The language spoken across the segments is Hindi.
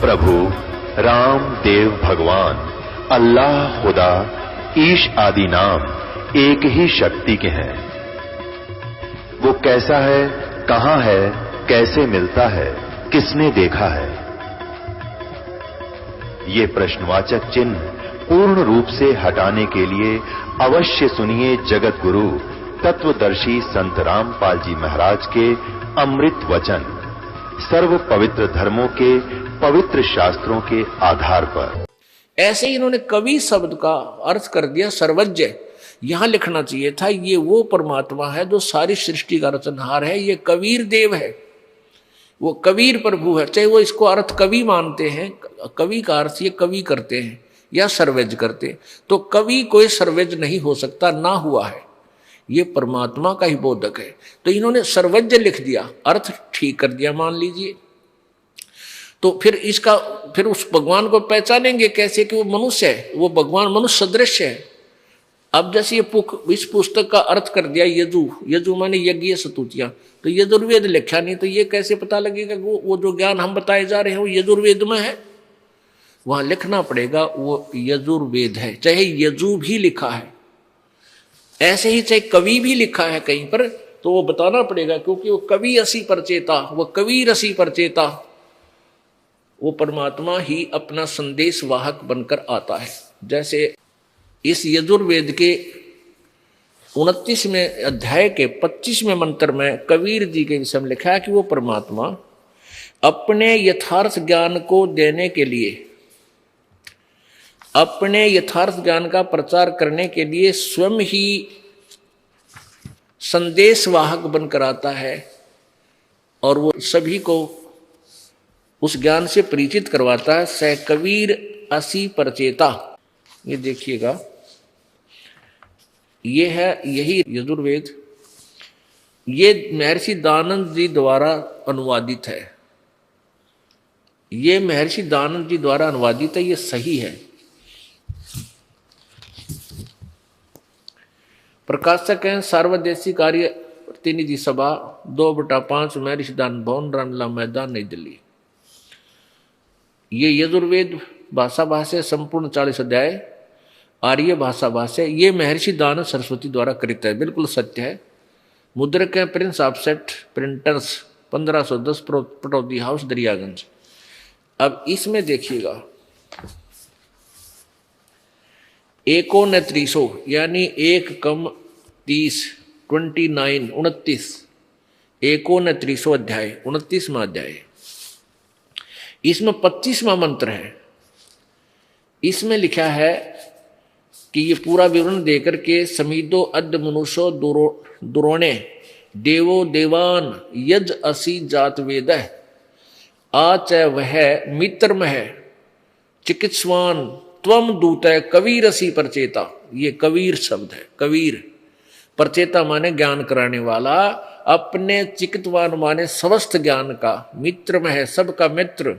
प्रभु राम देव भगवान अल्लाह खुदा ईश आदि नाम एक ही शक्ति के हैं। वो कैसा है, कहां है, कैसे मिलता है, किसने देखा है? ये प्रश्नवाचक चिन्ह पूर्ण रूप से हटाने के लिए अवश्य सुनिए जगत गुरु तत्वदर्शी संत रामपाल जी महाराज के अमृत वचन, सर्व पवित्र धर्मों के पवित्र शास्त्रों के आधार पर। ऐसे ही इन्होंने कवि शब्द का अर्थ कर दिया सर्वज्ञ। यहां लिखना चाहिए था ये वो परमात्मा है जो सारी सृष्टि का रचनहार है, ये कबीर देव है, वो कबीर प्रभु है। चाहे वो इसको अर्थ कवि मानते हैं, कवि का अर्थ ये कवि करते हैं या सर्वज्ञ करते हैं, तो कवि कोई सर्वज्ञ नहीं हो सकता, ना हुआ है, ये परमात्मा का ही बोधक है। तो इन्होंने सर्वज्ञ लिख दिया, अर्थ ठीक कर दिया मान लीजिए। तो फिर उस भगवान को पहचानेंगे कैसे कि वो मनुष्य है, वो भगवान मनुष्य सदृश है। अब जैसे इस पुस्तक का अर्थ कर दिया यजु माने यज्ञ स्तुतियां, तो यजुर्वेद लिखा नहीं, तो ये कैसे पता लगेगा वो जो ज्ञान हम बताए जा रहे हैं वो यजुर्वेद में है? वहां लिखना पड़ेगा वो यजुर्वेद है, चाहे यजु भी लिखा है, ऐसे ही चाहे कवि भी लिखा है कहीं पर, तो वो बताना पड़ेगा, क्योंकि वो कवि रसी परचेता, वो कवि रसी परचेता, वो परमात्मा ही अपना संदेश वाहक बनकर आता है। जैसे इस यजुर्वेद के 29वें अध्याय के 25वें मंत्र में कबीर जी के विषय में लिखा है कि वो परमात्मा अपने यथार्थ ज्ञान को देने के लिए, अपने यथार्थ ज्ञान का प्रचार करने के लिए स्वयं ही संदेश वाहक बनकर आता है और वो सभी को उस ज्ञान से परिचित करवाता है। सह कबीर असी परचेता, ये देखिएगा, ये है यही यजुर्वेद, ये महर्षि दानंद जी द्वारा अनुवादित है, ये महर्षि दानंद जी द्वारा अनुवादित है, ये सही है। प्रकाशक हैं सर्वदेशी कार्य प्रतिनिधि सभा 2/5 महर्षि दानंद भवन रामलीला मैदान नई दिल्ली। ये यजुर्वेद भाषा भाष्य संपूर्ण 40 अध्याय आर्य भाषा भाष्य, ये महर्षि दानंद सरस्वती द्वारा कृत है, बिल्कुल सत्य है। मुद्रक है Prince offset printers 1510 Pataudi house Daryaganj. अब इसमें देखिएगा 29 यानी 1 कम 30 29 29 अध्याय 29वां अध्याय, इसमें 25वां मंत्र है। इसमें लिखा है कि ये पूरा विवरण देकर के समीदो अद्य मनुष्यो दुरोणे देवो देवान यज असी जात वेद आच वह मित्र मह चिकित्सवान त्वम दूत कबीर असी परचेता। ये कबीर शब्द है, कबीर परचेता माने ज्ञान कराने वाला, अपने चिकित्सवान माने समस्त ज्ञान का, मित्र में है सबका मित्र,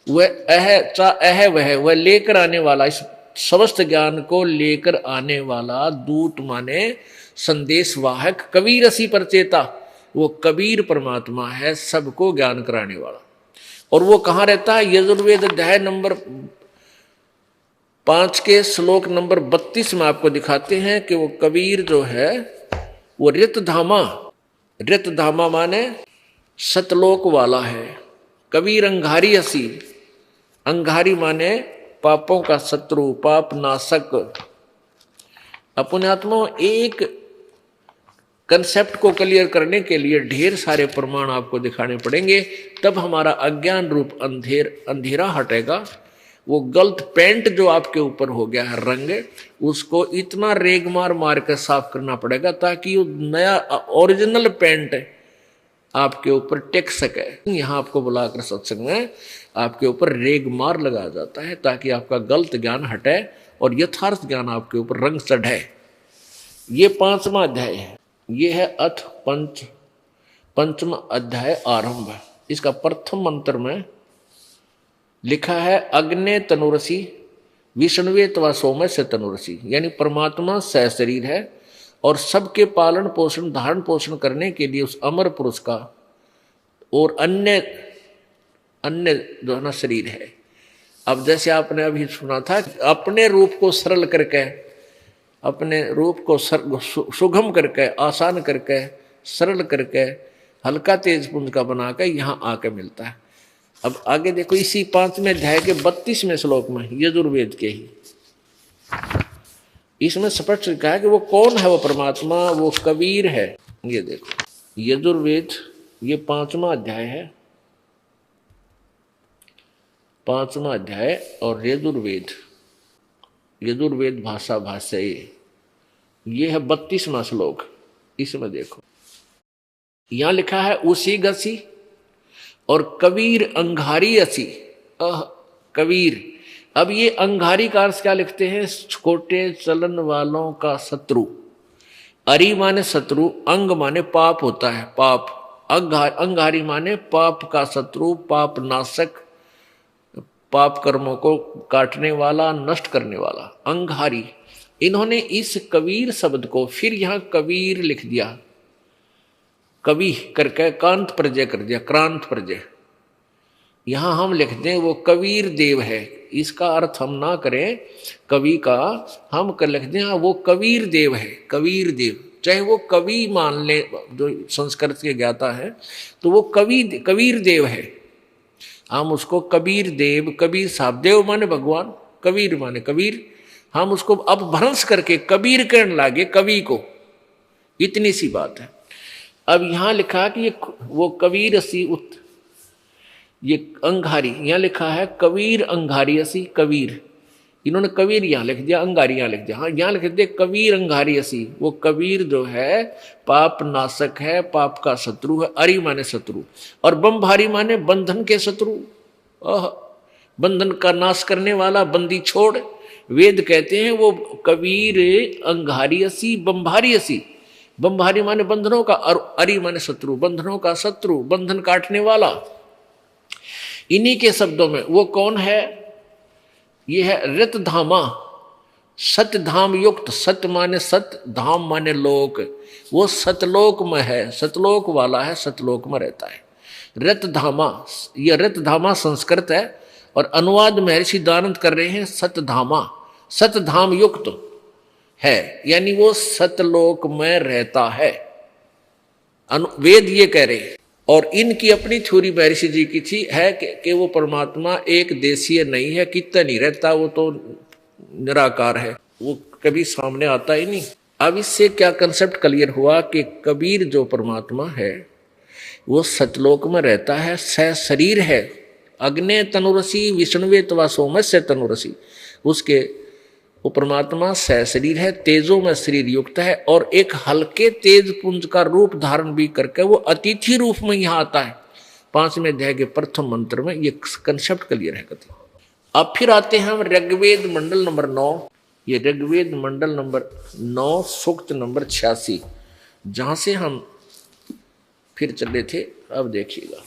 वह लेकर आने वाला, इस समस्त ज्ञान को लेकर आने वाला, दूत माने संदेश वाहक, कबीर असी परचेता, वो कबीर परमात्मा है, सबको ज्ञान कराने वाला। और वो कहाँ रहता है? यजुर्वेद अध्याय नंबर 5 के श्लोक नंबर 32 में आपको दिखाते हैं कि वो कबीर जो है वो रितधामा माने सतलोक वाला है। कबीर अंगारी असी, अंगारी माने पापों का शत्रु, पाप नाशक। अपने आत्मा एक कंसेप्ट को क्लियर करने के लिए ढेर सारे प्रमाण आपको दिखाने पड़ेंगे, तब हमारा अज्ञान रूप अंधेरा हटेगा। वो गलत पेंट जो आपके ऊपर हो गया है रंग, उसको इतना रेग मार कर साफ करना पड़ेगा ताकि वो नया ओरिजिनल पेंट आपके ऊपर टेक सके। यहाँ आपको बुलाकर सत्संग में आपके ऊपर रेग मार लगाया जाता है ताकि आपका गलत ज्ञान हटे और यथार्थ ज्ञान आपके ऊपर रंग चढ़े। ये 5वां अध्याय है, ये है अथ पंचम अध्याय आरंभ। इसका प्रथम मंत्र में लिखा है अग्ने तनुरसी विष्णुवे तवा सोमय से तनुरसी, यानी परमात्मा सह शरीर है और सबके पालन पोषण धारण पोषण करने के लिए उस अमर पुरुष का और अन्य अन्य जो है ना शरीर है। अब जैसे आपने अभी सुना था, अपने रूप को सरल करके, अपने रूप को सुगम करके, आसान करके, सरल करके, हल्का तेज पुंज का बनाकर यहाँ आके मिलता है। अब आगे देखो, इसी 5वें अध्याय के 32वें श्लोक में, यजुर्वेद के ही, इसमें स्पष्ट लिखा है कि वो कौन है, वो परमात्मा, वो कबीर है। ये देखो, यजुर्वेद, ये 5वां अध्याय है, 5वां अध्याय, और यजुर्वेद, यजुर्वेद भाषा भाष्य, ये है 32वां श्लोक। इसमें देखो, यहां लिखा है उसी गसी और कबीर अंगारी असी। कबीर, अब ये अंगारी का अर्थ क्या लिखते हैं? छोटे चलन वालों का शत्रु। अरि माने शत्रु, अंग माने पाप होता है, पाप। अंगारी माने पाप का शत्रु, पाप नाशक, पाप कर्मों को काटने वाला, नष्ट करने वाला, अंगारी। इन्होंने इस कबीर शब्द को फिर यहां कबीर लिख दिया, कवि करके कांत प्रजय कर दिया, क्रांत प्रजय। यहां हम लिख दें वो कबीर देव है। इसका अर्थ हम ना करें कवि का, हम कर लिख दें वो कबीर देव है, कबीर देव। चाहे वो कवि मान ले, जो संस्कृत के ज्ञाता है, तो वो कबीर देव है। हम उसको कबीर देव, कबीर साहब, देव माने भगवान, कबीर माने कबीर। हम उसको अब भ्रंश करके कबीर कहने लागे कवि को। इतनी सी बात है। अब यहां लिखा कि वो कबीर असी ये अंगारी, यहां लिखा है कबीर अंगारी असी, कबीर। इन्होंने कबीर यहां लिख दिया, अंगारी यहां लिख दिया। हाँ, यहां लिख दिया कबीर अंगारी असी। वो कबीर जो है पाप नाशक है, पाप का शत्रु है। अरि माने शत्रु, और बंभारी माने बंधन के शत्रु, बंधन का नाश करने वाला, बंदी छोड़। वेद कहते हैं वो कबीर अंगारी असी, बंभारी असी। बंभारी माने बंधनों का, और अरि माने शत्रु, बंधनों का शत्रु, बंधन काटने वाला। इन्हीं के शब्दों में वो कौन है? ये है रतधामा, सतधाम युक्त। सत माने सत, धाम माने लोक। वो सतलोक में है, सतलोक वाला है, सतलोक में रहता है। रतधामा, ये रतधामा संस्कृत है, और अनुवाद महर्षि दानंद कर रहे हैं सतधामा, सतधाम युक्त है, यानी वो सतलोक में रहता है। वेद ये कह रहे हैं। और इनकी अपनी थ्योरी महर्षि जी की थी है कि वो परमात्मा एक देशीय नहीं है, कितना नहीं रहता, वो तो निराकार है, वो कभी सामने आता ही नहीं। अब इससे क्या कंसेप्ट क्लियर हुआ कि कबीर जो परमात्मा है वो सतलोक में रहता है, शरीर है। अग्ने तनुरसी विष्णुवे तवा सोमस्य तनुरसी, उसके वो परमात्मा शरीर है, तेजों में शरीर युक्त है, और एक हल्के तेज पुंज का रूप धारण भी करके वो अतिथि रूप में यहाँ आता है। 5वें अध्याय के प्रथम मंत्र में ये कंसेप्ट क्लियर है कथी। अब फिर आते हैं हम ऋग्वेद मंडल नंबर 9। ये ऋग्वेद मंडल नंबर 9 सूक्त नंबर 86, जहां से हम फिर चले थे। अब देखिएगा,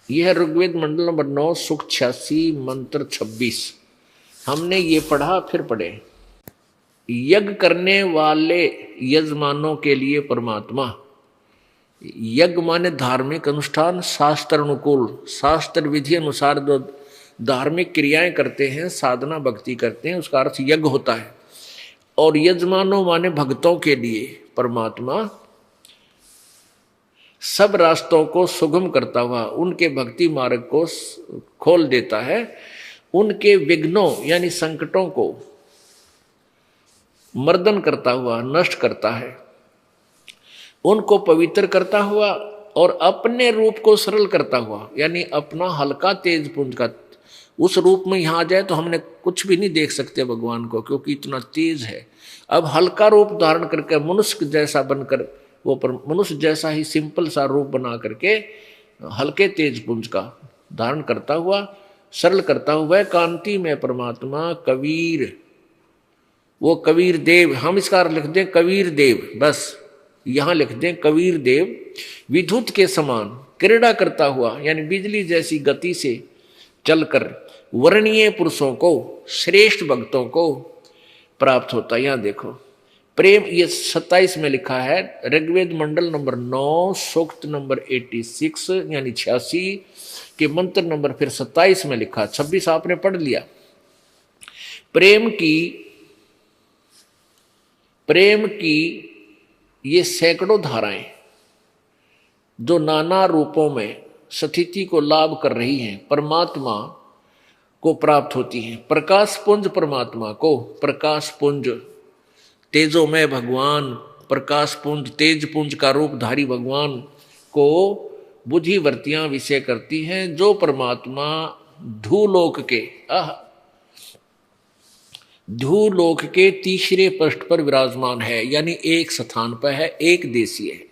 यह है ऋग्वेद मंडल नंबर 9 सूक्त 86 मंत्र 26। हमने ये पढ़ा, फिर पढ़े। यज्ञ करने वाले यजमानों के लिए परमात्मा, यज्ञ माने धार्मिक अनुष्ठान, शास्त्र अनुकूल, शास्त्र विधि अनुसार जो धार्मिक क्रियाएं करते हैं, साधना भक्ति करते हैं, उसका अर्थ यज्ञ होता है। और यजमानों माने भक्तों के लिए परमात्मा सब रास्तों को सुगम करता हुआ उनके भक्ति मार्ग को खोल देता है, उनके विघ्नों यानी संकटों को मर्दन करता हुआ नष्ट करता है, उनको पवित्र करता हुआ और अपने रूप को सरल करता हुआ, यानी अपना हल्का तेज पुंज का उस रूप में यहाँ आ जाए तो हमने कुछ भी नहीं देख सकते भगवान को, क्योंकि इतना तेज है। अब हल्का रूप धारण करके मनुष्य जैसा बनकर, वो मनुष्य जैसा ही सिंपल सा रूप बना करके हल्के तेज पुंज का धारण करता हुआ, सरल करता हुआ कांति में परमात्मा कबीर, वो कबीर देव। हम इसका लिख दें कबीर देव, बस यहां लिख दें कबीर देव। विद्युत के समान क्रीड़ा करता हुआ, यानी बिजली जैसी गति से चलकर वर्णीय पुरुषों को, श्रेष्ठ भक्तों को प्राप्त होता है। यहां देखो प्रेम, ये 27 में लिखा है ऋग्वेद मंडल नंबर 9 सूक्त नंबर 86 यानी 86 कि मंत्र नंबर फिर 27 में लिखा, 26 आपने पढ़ लिया। प्रेम की ये सैकड़ों धाराएं जो नाना रूपों में स्थिति को लाभ कर रही हैं, परमात्मा को प्राप्त होती हैं। प्रकाश पुंज परमात्मा को, प्रकाश पुंज तेजोमय भगवान, प्रकाश पुंज तेज पुंज का रूपधारी भगवान को बुद्धिवृत्तियां विषय करती हैं, जो परमात्मा धूलोक के तीसरे पृष्ठ पर विराजमान है, यानी एक स्थान पर है, एक देशीय है,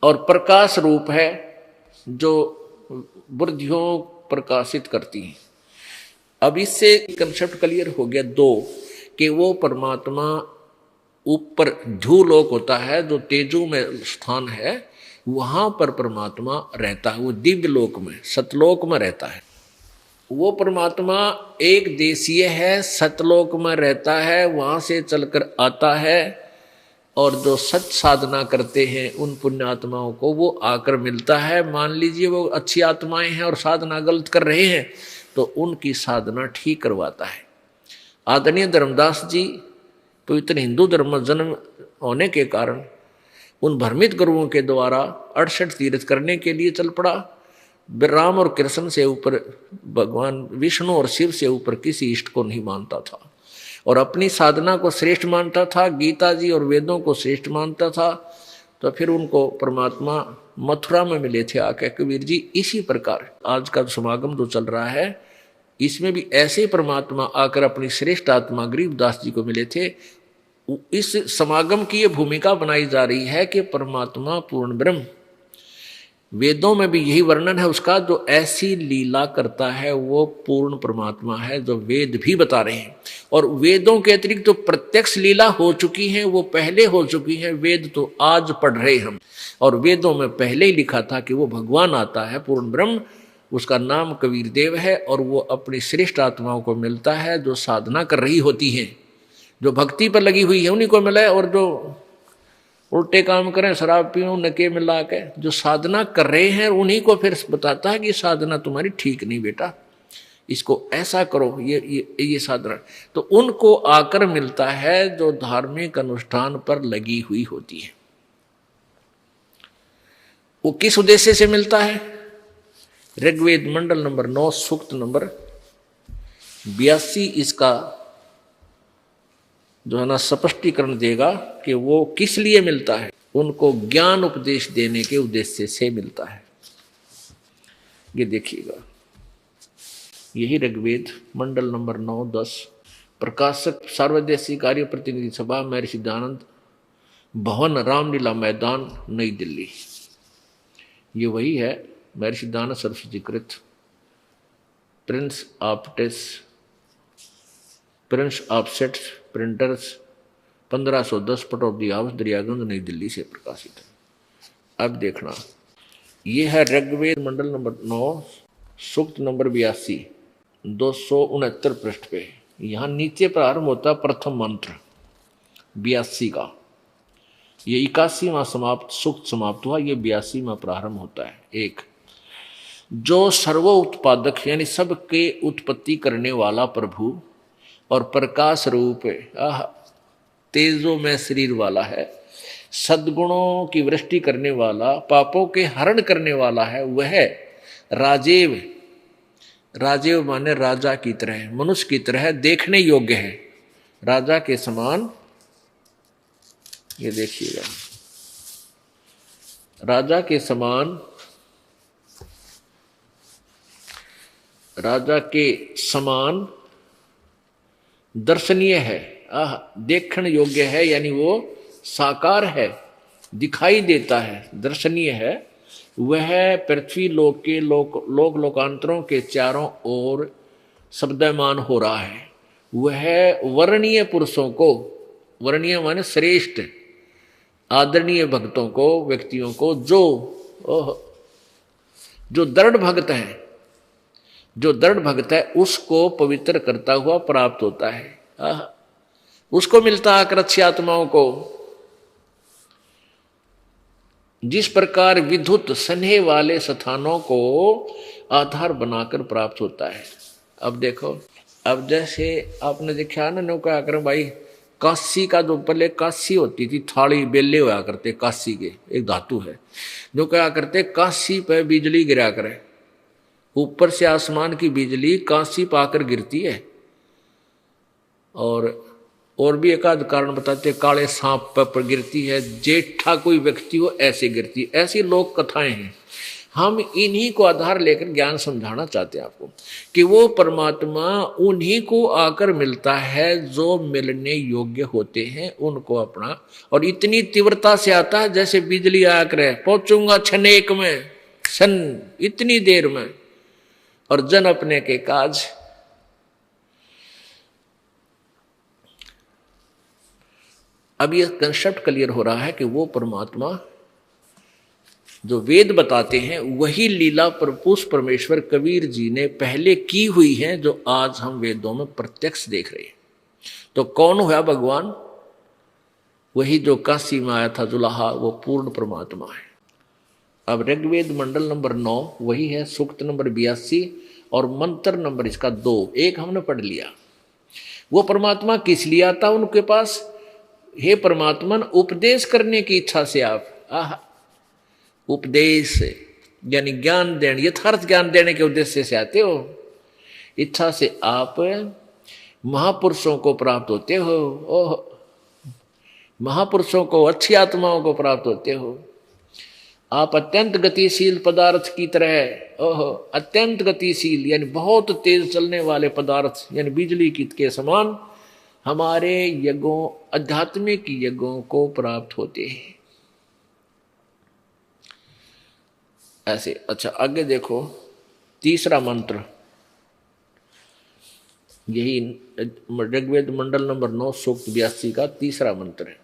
और प्रकाश रूप है जो बुद्धियों प्रकाशित करती हैं। अब इससे कंसेप्ट क्लियर हो गया दो, कि वो परमात्मा ऊपर धूलोक होता है जो तेजो में स्थान है, वहां पर परमात्मा रहता है, वो दिव्य लोक में सतलोक में रहता है। वो परमात्मा एक देशीय है, सतलोक में रहता है, वहां से चलकर आता है, और जो सच साधना करते हैं उन पुण्यात्माओं को वो आकर मिलता है। मान लीजिए वो अच्छी आत्माएं हैं और साधना गलत कर रहे हैं, तो उनकी साधना ठीक करवाता है। आदरणीय धर्मदास जी पवित्र हिंदू धर्म में जन्म होने के कारण उन भ्रमित गुरुओं के द्वारा 68 तीर्थ करने के लिए चल पड़ा। राम और कृष्ण से ऊपर भगवान विष्णु और शिव से ऊपर किसी इष्ट को नहीं मानता था, और अपनी साधना को श्रेष्ठ मानता था, गीता जी और वेदों को श्रेष्ठ मानता था। तो फिर उनको परमात्मा मथुरा में मिले थे आके कबीर जी। इसी प्रकार आज का समागम जो चल रहा है, इसमें भी ऐसे परमात्मा आकर अपनी श्रेष्ठ आत्मा गरीबदास जी को मिले थे। इस समागम की ये भूमिका बनाई जा रही है कि परमात्मा पूर्ण ब्रह्म, वेदों में भी यही वर्णन है उसका, जो ऐसी लीला करता है वो पूर्ण परमात्मा है, जो वेद भी बता रहे हैं। और वेदों के अतिरिक्त जो प्रत्यक्ष लीला हो चुकी है वो पहले हो चुकी है, वेद तो आज पढ़ रहे हम। और वेदों में पहले ही लिखा था कि वो भगवान आता है पूर्ण ब्रह्म, उसका नाम कबीर देव है, और वो अपनी श्रेष्ठ आत्माओं को मिलता है जो साधना कर रही होती हैं, जो भक्ति पर लगी हुई है उन्हीं को मिला है। और जो उल्टे काम करें, शराब पीओ नके मिला के जो साधना कर रहे हैं, उन्हीं को फिर बताता है कि साधना तुम्हारी ठीक नहीं बेटा, इसको ऐसा करो, ये साधना। तो उनको आकर मिलता है जो धार्मिक अनुष्ठान पर लगी हुई होती है। वो किस उद्देश्य से मिलता है? ऋग्वेद मंडल नंबर 9 सूक्त नंबर 82 इसका जो है ना स्पष्टीकरण देगा कि वो किस लिए मिलता है। उनको ज्ञान उपदेश देने के उद्देश्य से मिलता है। ये देखिएगा, यही ऋग्वेद मंडल नंबर 9-10, प्रकाशक सार्वदेशी कार्य प्रतिनिधि सभा, महर्षि दयानंद भवन, रामलीला मैदान, नई दिल्ली। ये वही है, महर्षि दयानंद सरस्वती कृत, Prince of sets printers, 1510 Pataudi house, Daryaganj, नई दिल्ली से प्रकाशित है। अब देखना, ये है ऋग्वेद मंडल नंबर 9 सूक्त नंबर 82, 269 पृष्ठ पे। यहाँ नीचे प्रारंभ होता प्रथम मंत्र 82 का, ये 81वां समाप्त सूक्त समाप्त हुआ, ये 82वां प्रारंभ होता है। एक, जो सर्वो उत्पादक यानी सबके उत्पत्ति करने वाला प्रभु और प्रकाश रूप तेजो में शरीर वाला है, सद्गुणों की वृष्टि करने वाला, पापों के हरण करने वाला है, वह राजेव, राजेव माने राजा की तरह, मनुष्य की तरह देखने योग्य है, राजा के समान। ये देखिएगा, राजा के समान, राजा के समान दर्शनीय है, देखण योग्य है, यानी वो साकार है, दिखाई देता है, दर्शनीय है। वह पृथ्वी लोक के लोकांतरों के चारों ओर शब्दमान हो रहा है। वह वर्णीय पुरुषों को, वर्णीय माने श्रेष्ठ, आदरणीय भक्तों को, व्यक्तियों को, जो दृढ़ भक्त हैं, जो दृढ़ भक्त है उसको पवित्र करता हुआ प्राप्त होता है। उसको मिलता है आकर अच्छी आत्माओं को। जिस प्रकार विद्युत स्नेह वाले स्थानों को आधार बनाकर प्राप्त होता है। अब देखो, अब जैसे आपने देखा ना, नौका आकर भाई काशी का जो पहले काशी होती थी, थाली बेले हुआ करते काशी के, एक धातु है जो क्या करते काशी पे बिजली गिरा करे, ऊपर से आसमान की बिजली काशी पाकर गिरती है। और भी एक आध कारण बताते, काले सांप पर गिरती है, जेठा कोई व्यक्ति हो ऐसे गिरती है, ऐसी लोक कथाएं हैं। हम इन्हीं को आधार लेकर ज्ञान समझाना चाहते हैं आपको कि वो परमात्मा उन्हीं को आकर मिलता है जो मिलने योग्य होते हैं, उनको अपना, और इतनी तीव्रता से आता है जैसे बिजली आकर पहुंचूंगा छनेक में, सन इतनी देर में, और जन अपने के काज। अब ये कंसेप्ट क्लियर हो रहा है कि वो परमात्मा जो वेद बताते हैं वही लीला उस परमेश्वर कबीर जी ने पहले की हुई है, जो आज हम वेदों में प्रत्यक्ष देख रहे हैं। तो कौन हुआ भगवान? वही जो काशी में आया था जुलाहा, वो पूर्ण परमात्मा है। अब ऋग्वेद मंडल नंबर 9 वही है, सूक्त नंबर 82 और मंत्र नंबर इसका 2, एक हमने पढ़ लिया। वो परमात्मा किस लिए आता उनके पास? हे परमात्मन, उपदेश करने की इच्छा से आप, उपदेश यानी ज्ञान देने, यथार्थ ज्ञान देने के उद्देश्य से आते हो। इच्छा से आप महापुरुषों को प्राप्त होते हो। ओह, महापुरुषों को, अच्छी आत्माओं को प्राप्त होते हो। आप अत्यंत गतिशील पदार्थ की तरह, ओह अत्यंत गतिशील यानी बहुत तेज चलने वाले पदार्थ यानी बिजली की के समान हमारे यज्ञों, आध्यात्मिक यज्ञों को प्राप्त होते हैं ऐसे। अच्छा आगे देखो, तीसरा मंत्र, यही ऋग्वेद मंडल नंबर 9 सूक्त 82 का तीसरा मंत्र है।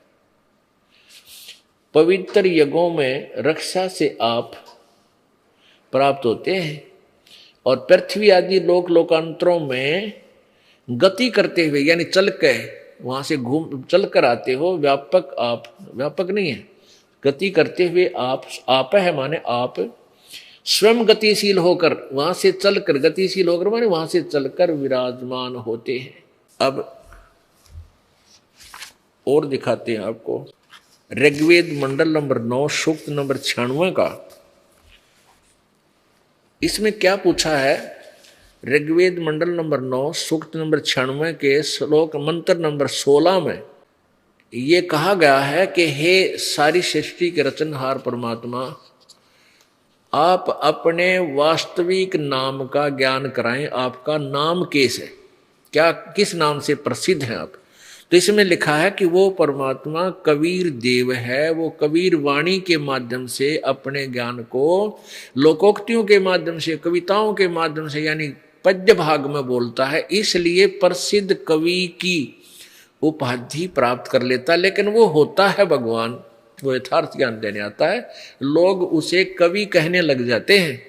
पवित्र यज्ञों में रक्षा से आप प्राप्त होते हैं और पृथ्वी आदि लोक लोकांतरों में गति करते हुए यानी चल के वहां से घूम चल कर आते हो। व्यापक आप, व्यापक नहीं है, गति करते हुए आप है माने आप स्वयं गतिशील होकर वहां से चलकर, गतिशील होकर माने वहां से चलकर विराजमान होते हैं। अब और दिखाते हैं आपको ऋग्वेद मंडल नंबर 9 सूक्त नंबर 96 का। इसमें क्या पूछा है? ऋग्वेद मंडल नंबर 9 सूक्त नंबर 96 के श्लोक मंत्र नंबर 16 में ये कहा गया है कि हे सारी सृष्टि के रचनहार परमात्मा, आप अपने वास्तविक नाम का ज्ञान कराएं। आपका नाम कैसे है, क्या किस नाम से प्रसिद्ध हैं आप? तो इसमें लिखा है कि वो परमात्मा कबीर देव है। वो कबीर वाणी के माध्यम से अपने ज्ञान को लोकोक्तियों के माध्यम से, कविताओं के माध्यम से यानी पद्य भाग में बोलता है, इसलिए प्रसिद्ध कवि की उपाधि प्राप्त कर लेता। लेकिन वो होता है भगवान, वो यथार्थ ज्ञान देने आता है। लोग उसे कवि कहने लग जाते हैं,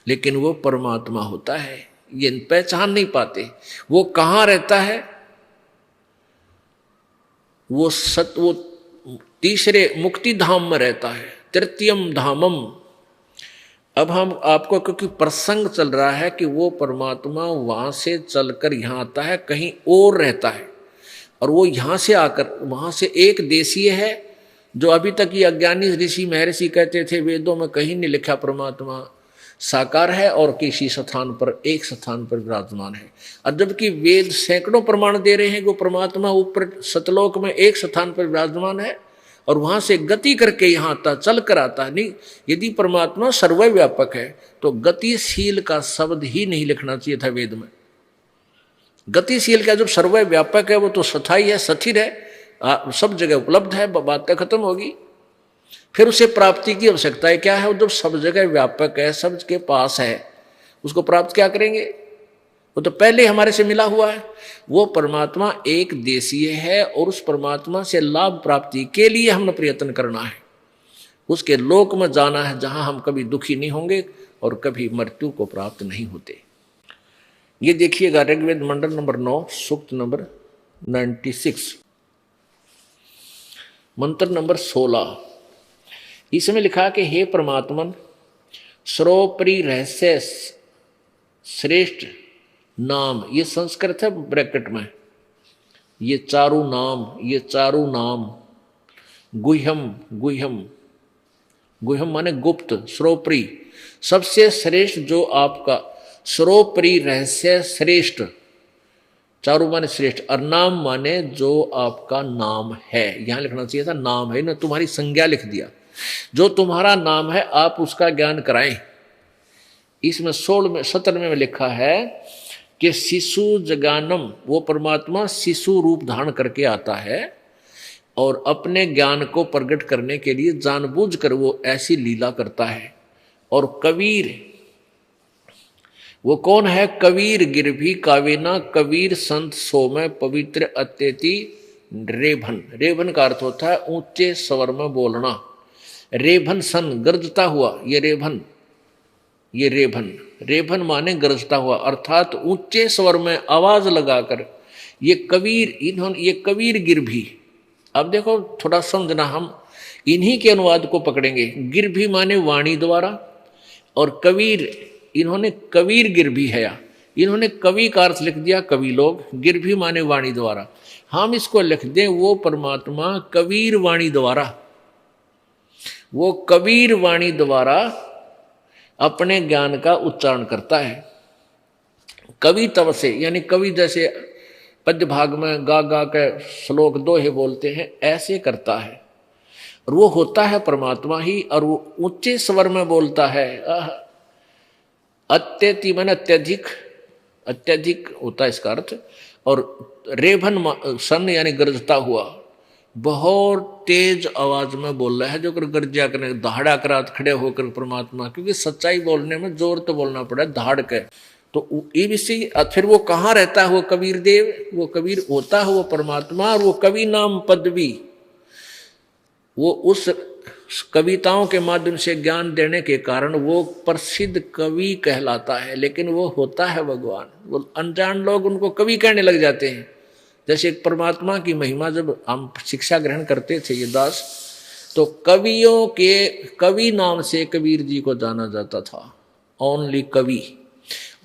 लेकिन वो परमात्मा होता है, ये पहचान नहीं पाते। वो कहाँ रहता है? वो तीसरे मुक्ति धाम में रहता है, तृतीयम धामम। अब हम आपको, क्योंकि प्रसंग चल रहा है कि वो परमात्मा वहां से चलकर यहाँ आता है, कहीं और रहता है, और वो यहाँ से आकर वहां से एक देशीय है, जो अभी तक ये अज्ञानी ऋषि महर्षि कहते थे वेदों में कहीं नहीं लिखा परमात्मा साकार है और किसी स्थान पर, एक स्थान पर विराजमान है। और जबकि वेद सैकड़ों प्रमाण दे रहे हैं कि वो परमात्मा ऊपर सतलोक में एक स्थान पर विराजमान है और वहां से गति करके यहाँ आता, चल कर आता है। नहीं, यदि परमात्मा सर्वव्यापक है तो गतिशील का शब्द ही नहीं लिखना चाहिए था वेद में। गतिशील का जब सर्वव्यापक है वो तो स्थायी है, स्थिर है, सब जगह उपलब्ध है, बात खत्म होगी। फिर उसे प्राप्ति की आवश्यकता है क्या है? वो जब सब जगह व्यापक है, सब के पास है, उसको प्राप्त क्या करेंगे? वो तो पहले हमारे से मिला हुआ है। वो परमात्मा एक देशीय है और उस परमात्मा से लाभ प्राप्ति के लिए हमने प्रयत्न करना है, उसके लोक में जाना है जहां हम कभी दुखी नहीं होंगे और कभी मृत्यु को प्राप्त नहीं होते। ये देखिएगा ऋग्वेद मंडल नंबर 9 सूक्त नंबर 96 मंत्र नंबर 16। इसमें लिखा कि हे परमात्मन, सर्वोपरि रहस्य श्रेष्ठ नाम, ये संस्कृत है ब्रैकेट में, ये चारों नाम, गुह्यम, गुह्यम माने गुप्त, सर्वोपरि सबसे श्रेष्ठ जो आपका, सर्वोपरि रहस्य श्रेष्ठ, चारों माने श्रेष्ठ, और नाम माने जो आपका नाम है। यहां लिखना चाहिए था नाम है, ना तुम्हारी संज्ञा लिख दिया। जो तुम्हारा नाम है आप उसका ज्ञान कराएं। इसमें 17वें में लिखा है कि शिशु जगानम, वो परमात्मा शिशु रूप धारण करके आता है और अपने ज्ञान को प्रकट करने के लिए जानबूझकर वो ऐसी लीला करता है। और कबीर, वो कौन है? कबीर गिरभी कावेना, कबीर संत सोमे पवित्र अत्यति रेभन। रेभन का अर्थ होता है ऊंचे स्वर में बोलना। रेभन सन, गरजता हुआ, ये रेभन, ये रेभन, रेभन माने गरजता हुआ, अर्थात ऊंचे स्वर में आवाज लगाकर ये कबीर, इन्होंने ये कबीर गिरभी। अब देखो थोड़ा समझना, हम इन्हीं के अनुवाद को पकड़ेंगे। गिरभी माने वाणी द्वारा, और कबीर, इन्होंने कबीर गिरभी है, इन्होंने कवि का अर्थ लिख दिया कवि लोग, गिरभी माने वाणी द्वारा। हम इसको लिख दें वो परमात्मा कबीर वाणी द्वारा, वो कबीर वाणी द्वारा अपने ज्ञान का उच्चारण करता है। कवि तब से, यानी कवि जैसे पद्य भाग में गा गा के श्लोक दोहे बोलते हैं, ऐसे करता है। और वो होता है परमात्मा ही, और वो ऊंचे स्वर में बोलता है। अत्यति माने अत्यधिक, अत्यधिक होता है इसका अर्थ। और रेभन सन यानी गरजता हुआ, बहुत तेज आवाज में बोल रहा है, जो कर गर्जा करने, दहाड़ा करात खड़े होकर परमात्मा, क्योंकि सच्चाई बोलने में जोर तो बोलना पड़ा, दहाड़ के। तो इसी फिर वो कहाँ रहता है वो कबीर देव? वो कबीर होता है वो परमात्मा, और वो कवि नाम पदवी, वो उस कविताओं के माध्यम से ज्ञान देने के कारण वो प्रसिद्ध कवि कहलाता है, लेकिन वो होता है भगवान। वो अनजान लोग उनको कवि कहने लग जाते हैं। जैसे एक परमात्मा की महिमा जब हम शिक्षा ग्रहण करते थे ये दास, तो कवियों के कवि नाम से कबीर जी को जाना जाता था, ओनली कवि।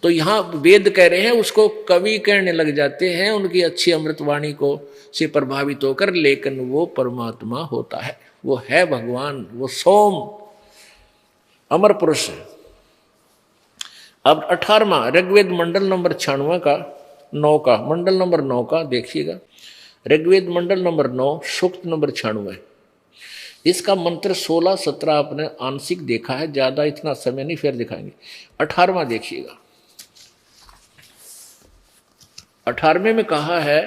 तो यहाँ वेद कह रहे हैं उसको कवि कहने लग जाते हैं, उनकी अच्छी अमृतवाणी को से प्रभावित होकर, लेकिन वो परमात्मा होता है, वो है भगवान, वो सोम अमर पुरुष है। अब 18वां ऋग्वेद मंडल नंबर 96 का 9 का, मंडल नंबर 9 का देखिएगा। ऋग्वेद मंडल नंबर 9 सूक्त नंबर 96। इसका मंत्र 16 17 आपने आंशिक देखा है, ज्यादा इतना समय नहीं, फिर दिखाएंगे। 18वां देखिएगा। 18वें में कहा है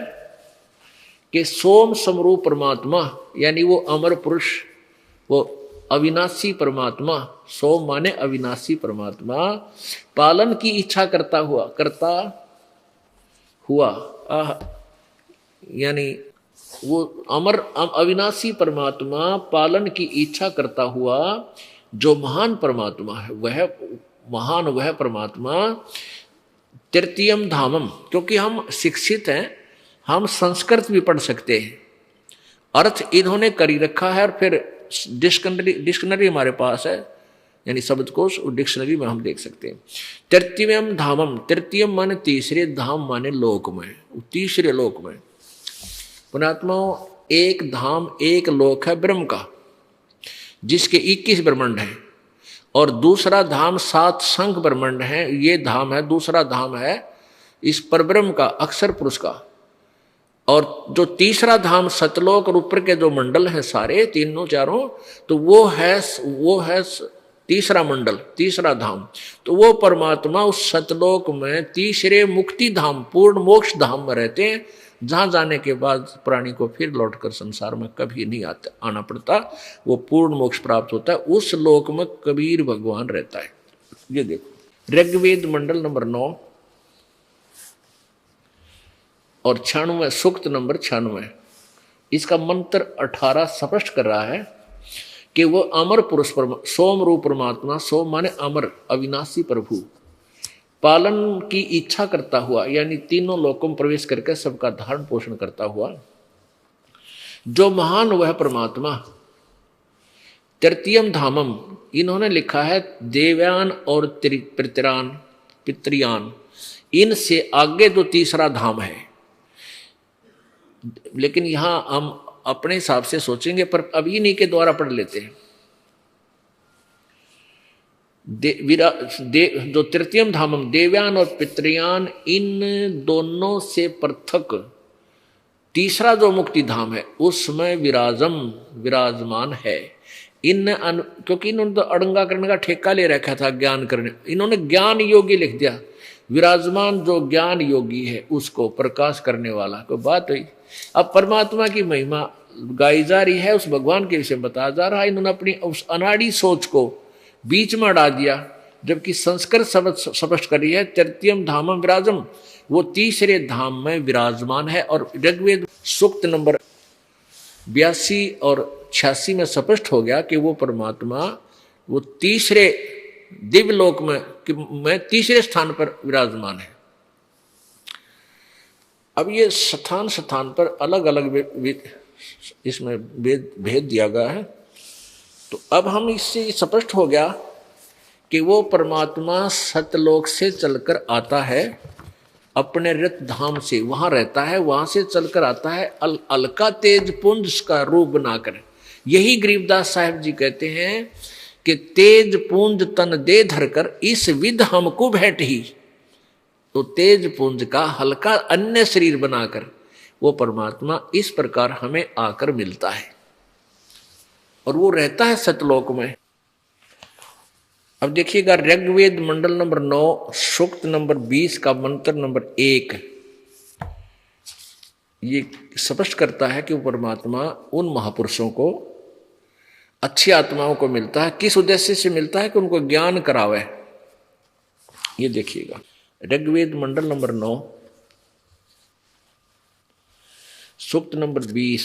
कि सोम समरूप परमात्मा, यानी वो अमर पुरुष, वो अविनाशी परमात्मा, सोम माने अविनाशी परमात्मा, पालन की इच्छा करता हुआ, यानी वो अमर अविनाशी परमात्मा पालन की इच्छा करता हुआ जो महान परमात्मा है, वह महान, वह परमात्मा तृतीयम धामम। क्योंकि हम शिक्षित हैं, हम संस्कृत भी पढ़ सकते हैं, अर्थ इन्होंने करी रखा है, और फिर डिक्शनरी हमारे पास है, यानी शब्दकोश, और डिक्शनरी में हम देख सकते हैं। तृतीयम धामम, तृतीयम माने तीसरे, धाम माने लोक में, तीसरे लोक में। पुणात्मा एक धाम, एक लोक है ब्रह्म का, जिसके 21 ब्रह्मांड हैं, और दूसरा धाम 7 शंख ब्रह्मांड है, ये धाम है, दूसरा धाम है इस परब्रह्म का, अक्षर पुरुष का। और जो तीसरा धाम सतलोक और ऊपर के जो मंडल हैं सारे, तीनों चारों, तो वो है तीसरा मंडल, तीसरा धाम। तो वो परमात्मा उस सतलोक में तीसरे मुक्ति धाम, पूर्ण मोक्ष धाम में रहते हैं, जहां जाने के बाद प्राणी को फिर लौटकर संसार में कभी नहीं आना पड़ता, वो पूर्ण मोक्ष प्राप्त होता है। उस लोक में कबीर भगवान रहता है। ये देखो ऋग्वेद मंडल नंबर 9 और 96 सूक्त नंबर 96, इसका मंत्र 18 स्पष्ट कर रहा है कि वो अमर पुरुष सोम रूप परमात्मा, सोम माने अमर अविनाशी प्रभु, पालन की इच्छा करता हुआ, यानी तीनों लोकों में प्रवेश करके सबका धारण पोषण करता हुआ जो महान वह परमात्मा तृतीयम धामम, इन्होंने लिखा है देवयान और पितृयान, इनसे आगे जो तीसरा धाम है। लेकिन यहां हम अपने हिसाब से सोचेंगे, पर अभी इन्हीं के द्वारा पढ़ लेते हैं। जो तृतीयम धामम देवयान और पितृयान, इन दोनों से पृथक तीसरा जो मुक्ति धाम है उसमें विराजमान है। क्योंकि इन्होंने तो अड़ंगा करने का ठेका ले रखा था ज्ञान करने, इन्होंने ज्ञान योगी लिख दिया। विराजमान जो ज्ञान योगी है उसको प्रकाश करने वाला, कोई बात हुई। अब परमात्मा की महिमा गाई जा रही है, उस भगवान के विषय में बताया जा रहा है। इन्होंने अपनी उस अनाड़ी सोच को बीच में हटा दिया, जबकि संस्कृत शब्द स्पष्ट करी है तृतीयम धामम विराजम, वो तीसरे धाम में विराजमान है। और ऋग्वेद सूक्त नंबर 82 और 86 में स्पष्ट हो गया कि वो परमात्मा वो तीसरे दिव्य लोक में तीसरे स्थान पर विराजमान है। अब ये स्थान स्थान पर अलग अलग इसमें भेद दिया गया है। तो अब हम इससे स्पष्ट हो गया कि वो परमात्मा सतलोक से चलकर आता है, अपने रत धाम से वहां रहता है, वहां से चलकर आता है अलका तेज पुंज का रूप बनाकर। यही गरीबदास साहब जी कहते हैं कि तेज पुंज तन दे धरकर इस विध हमको भेंट ही। तो तेज पुंज का हल्का अन्य शरीर बनाकर वो परमात्मा इस प्रकार हमें आकर मिलता है और वो रहता है सतलोक में। अब देखिएगा ऋग्वेद मंडल नंबर 9 सूक्त नंबर 20 का मंत्र नंबर 1, ये स्पष्ट करता है कि वो परमात्मा उन महापुरुषों को, अच्छी आत्माओं को मिलता है। किस उद्देश्य से मिलता है? कि उनको ज्ञान करावे। ये देखिएगा ऋग्वेद मंडल नंबर 9 सूक्त नंबर 20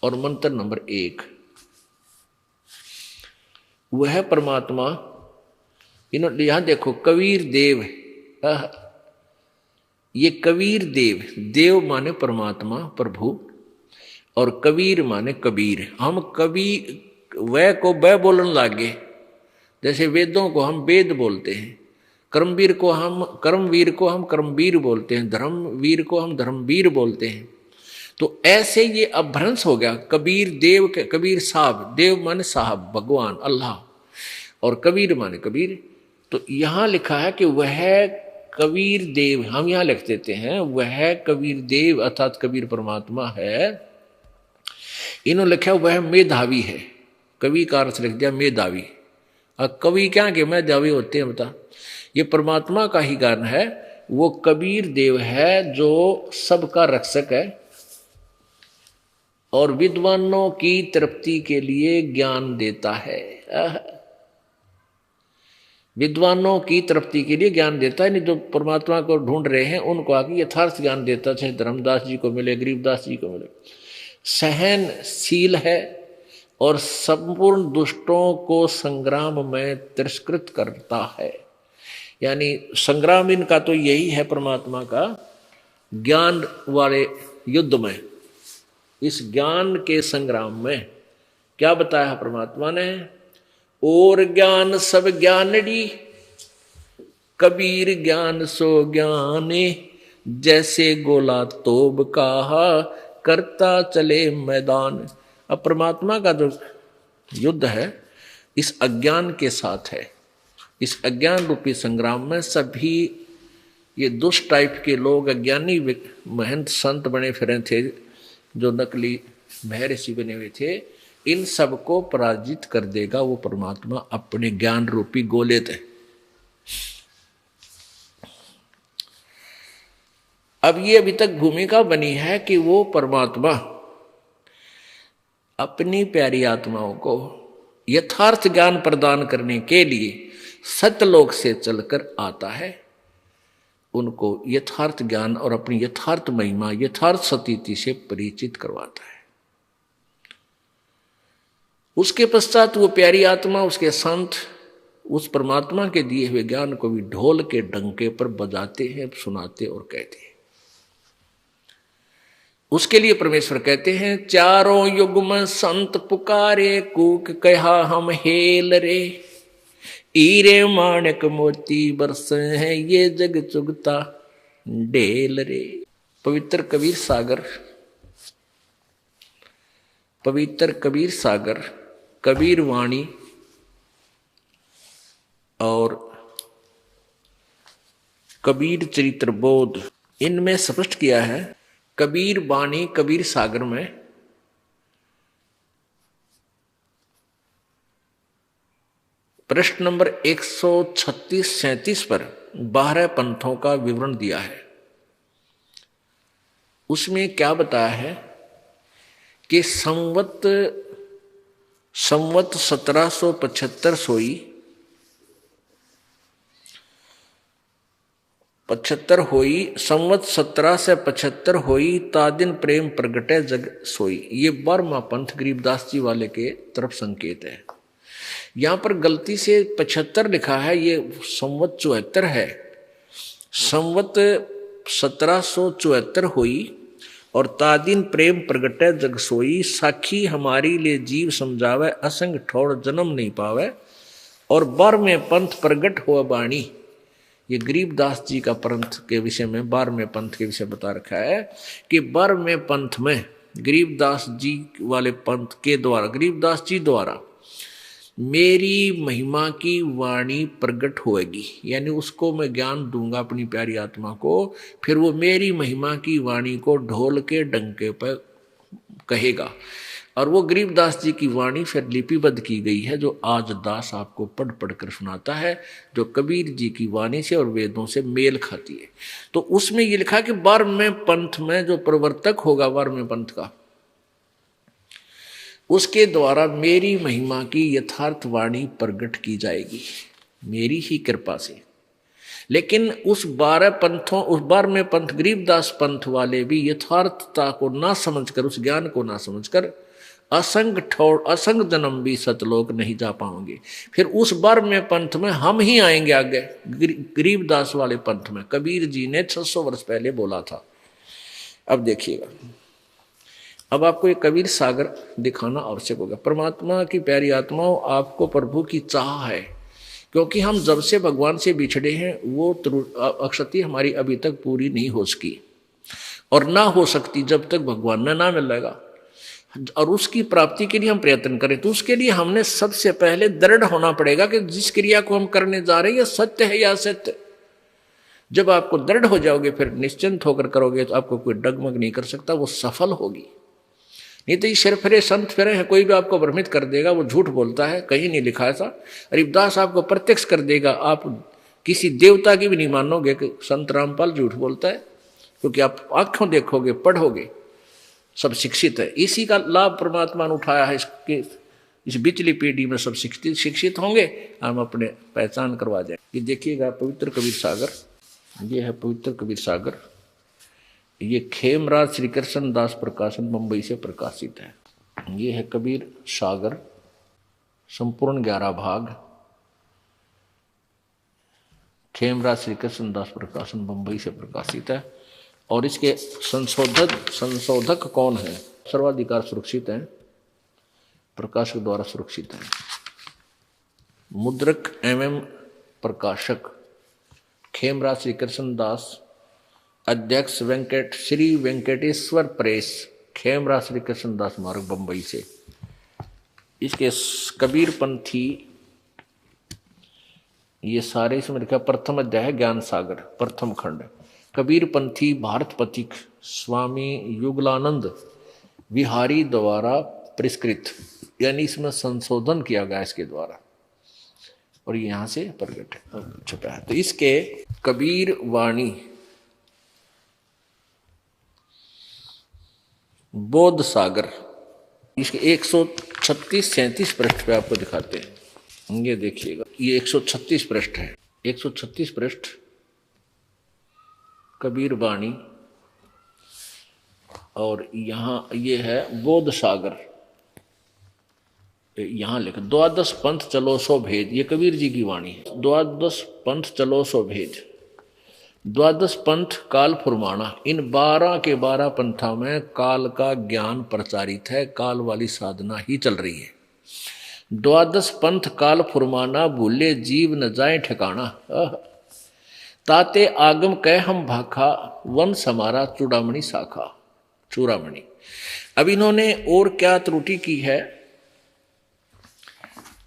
और मंत्र नंबर 1। वह परमात्मा, इन्होंने यहां देखो कबीर देव, ये कबीर देव, देव माने परमात्मा प्रभु और कबीर माने कबीर। हम कभी वह को वह बोलने लागे, जैसे वेदों को हम वेद बोलते हैं, कर्मवीर को हम कर्मवीर बोलते हैं, धर्मवीर को हम धर्मवीर बोलते हैं। तो ऐसे ये अभ्रंश हो गया। कबीर देव के, कबीर साहब, देव माने साहब भगवान अल्लाह और कबीर माने कबीर। तो यहां लिखा है कि वह कबीर देव, हम यहां लिख देते हैं वह कबीर देव अर्थात कबीर परमात्मा है। इन्होंने लिखा वह मेधावी है, कवि का अर्थ लिख दिया मेधावी। अब कवि क्या के मेधावी होते हैं बता? ये परमात्मा का ही कारण है। वो कबीर देव है जो सबका रक्षक है और विद्वानों की तृप्ति के लिए ज्ञान देता है। विद्वानों की तृप्ति के लिए ज्ञान देता है। नहीं जो परमात्मा को ढूंढ रहे हैं उनको आगे यथार्थ ज्ञान देता, चाहे धर्मदास जी को मिले, गरीबदास जी को मिले। सहनशील है और संपूर्ण दुष्टों को संग्राम में तिरस्कृत करता है। यानी संग्राम इनका तो यही है परमात्मा का, ज्ञान वाले युद्ध में, इस ज्ञान के संग्राम में क्या बताया परमात्मा ने? और ज्ञान सब ज्ञानड़ी, कबीर ज्ञान सो ज्ञाने, जैसे गोला तोब कहा करता चले मैदान। अब परमात्मा का जो युद्ध है इस अज्ञान के साथ है। इस अज्ञान रूपी संग्राम में सभी ये दुष्ट टाइप के लोग, अज्ञानी महंत संत बने फिरे थे, जो नकली महर्षि बने हुए थे, इन सबको पराजित कर देगा वो परमात्मा अपने ज्ञान रूपी गोले से। अब ये अभी तक भूमिका बनी है कि वो परमात्मा अपनी प्यारी आत्माओं को यथार्थ ज्ञान प्रदान करने के लिए सतलोक से चलकर आता है, उनको यथार्थ ज्ञान और अपनी यथार्थ महिमा, यथार्थ सतीति से परिचित करवाता है। उसके पश्चात वो प्यारी आत्मा, उसके संत उस परमात्मा के दिए हुए ज्ञान को भी ढोल के डंके पर बजाते हैं, सुनाते और कहते हैं। उसके लिए परमेश्वर कहते हैं, चारों युग में संत पुकारे, कूक कहा हम हेल रे, हीरे माणक मोती बरस हैं, ये जग चुगता ढेल रे। पवित्र कबीर सागर, पवित्र कबीर सागर, कबीर वाणी और कबीर चरित्र बोध, इनमें स्पष्ट किया है। कबीर वाणी कबीर सागर में प्रश्न नंबर 136-37 पर 12 पंथों का विवरण दिया है। उसमें क्या बताया है कि संवत 1775 सोई, 75 होई, संवत 17 से 75 होई, तादिन प्रेम प्रगटे जग सोई। ये 12वां पंथ गरीबदास जी वाले के तरफ संकेत है। यहां पर गलती से 75 लिखा है, ये संवत 74 है। संवत 1774 हुई और तादिन प्रेम प्रगटे जग सोई, साखी हमारी ले जीव समझावे, असंग ठोड़ जन्म नहीं पावे, और 12वें पंथ प्रगट हुआ बाणी। ये गरीबदास जी का पंथ के विषय में 12वें पंथ के विषय बता रखा है कि 12वें पंथ में गरीबदास जी वाले पंथ के द्वारा, गरीबदास जी द्वारा मेरी महिमा की वाणी प्रकट होएगी, यानी उसको मैं ज्ञान दूंगा अपनी प्यारी आत्मा को, फिर वो मेरी महिमा की वाणी को ढोल के डंके पर कहेगा। और वो गरीबदास जी की वाणी फिर लिपिबद्ध की गई है, जो आज दास आपको पढ़ पढ़ कर सुनाता है, जो कबीर जी की वाणी से और वेदों से मेल खाती है। तो उसमें ये लिखा कि 12वें पंथ में जो प्रवर्तक होगा 12वें पंथ का, उसके द्वारा मेरी महिमा की यथार्थ वाणी प्रकट की जाएगी, मेरी ही कृपा से। लेकिन उस 12 पंथों, उस 12वें पंथ गरीबदास पंथ वाले भी यथार्थता को ना समझकर, उस ज्ञान को ना समझकर असंग ठोड़, असंग जन्म भी सतलोक नहीं जा पाओगे। फिर उस 12वें पंथ में हम ही आएंगे आगे, गरीबदास वाले पंथ में। कबीर जी ने 600 वर्ष पहले बोला था। अब देखिएगा, अब आपको एक कबीर सागर दिखाना आवश्यक होगा। परमात्मा की प्यारी आत्माओं, आपको प्रभु की चाह है, क्योंकि हम जब से भगवान से बिछड़े हैं वो अक्षति हमारी अभी तक पूरी नहीं हो सकी और ना हो सकती जब तक भगवान ना मिलेगा। और उसकी प्राप्ति के लिए हम प्रयत्न करें, तो उसके लिए हमने सबसे पहले दृढ़ होना पड़ेगा कि जिस क्रिया को हम करने जा रहे हैं सत्य है या असत्य। जब आपको दृढ़ हो जाओगे, फिर निश्चिंत होकर करोगे, तो आपको कोई डगमग नहीं कर सकता, वो सफल होगी। नहीं तो ये सिर फिरे संत फिरे हैं, कोई भी आपको भ्रमित कर देगा, वो झूठ बोलता है, कहीं नहीं लिखा ऐसा। गरीबदास आपको प्रत्यक्ष कर देगा, आप किसी देवता की भी नहीं मानोगे कि संत रामपाल झूठ बोलता है, क्योंकि आप आंखों देखोगे, पढ़ोगे, सब शिक्षित है। इसी का लाभ परमात्मा ने उठाया है। इस बिचली पीढ़ी में सब शिक्षित होंगे, हम अपने पहचान करवा जाए। ये देखिएगा पवित्र कबीर सागर, ये है पवित्र कबीर सागर। ये खेमराज श्री कृष्ण दास प्रकाशन मुंबई से प्रकाशित है। ये है कबीर सागर, संपूर्ण 11 भाग, खेमराज श्री कृष्ण दास प्रकाशन मुंबई से प्रकाशित है। और इसके संशोधक कौन है? सर्वाधिकार सुरक्षित है, प्रकाशक द्वारा सुरक्षित है। मुद्रक एवं प्रकाशक खेमराज श्री कृष्ण दास, अध्यक्ष श्री वेंकटेश्वर प्रेस, खेमराज श्री कृष्ण दास मार्ग बंबई से। इसके कबीर पंथी, ये सारे इसमें लिखा। प्रथम अध्याय है ज्ञान सागर, प्रथम खंड। कबीर पंथी भारत पथिक स्वामी युगलानंद विहारी द्वारा परिष्कृत, यानी इसमें संशोधन किया गया इसके द्वारा, और यहाँ से प्रकट छपा है। तो इसके कबीर वाणी बोध सागर, इसके 136-37 पृष्ठ पे आपको दिखाते हैं। ये देखिएगा, ये 136 पृष्ठ है, 136 पृष्ठ कबीर वाणी। और यहाँ ये है बोध सागर, यहाँ लिखा 12 पंथ चलो सो भेद, ये कबीर जी की वाणी है। 12 पंथ चलो सो भेद, द्वादश पंथ काल फुरमाना, इन 12 के 12 पंथों में काल का ज्ञान प्रचारित है, काल वाली साधना ही चल रही है। द्वादश पंथ काल फुरमाना, भूले जीव न जाए ठिकाना। ताते आगम कह हम भाखा, वंश हमारा चूड़ामणि शाखा। चूड़ामणि। अब इन्होंने और क्या त्रुटि की है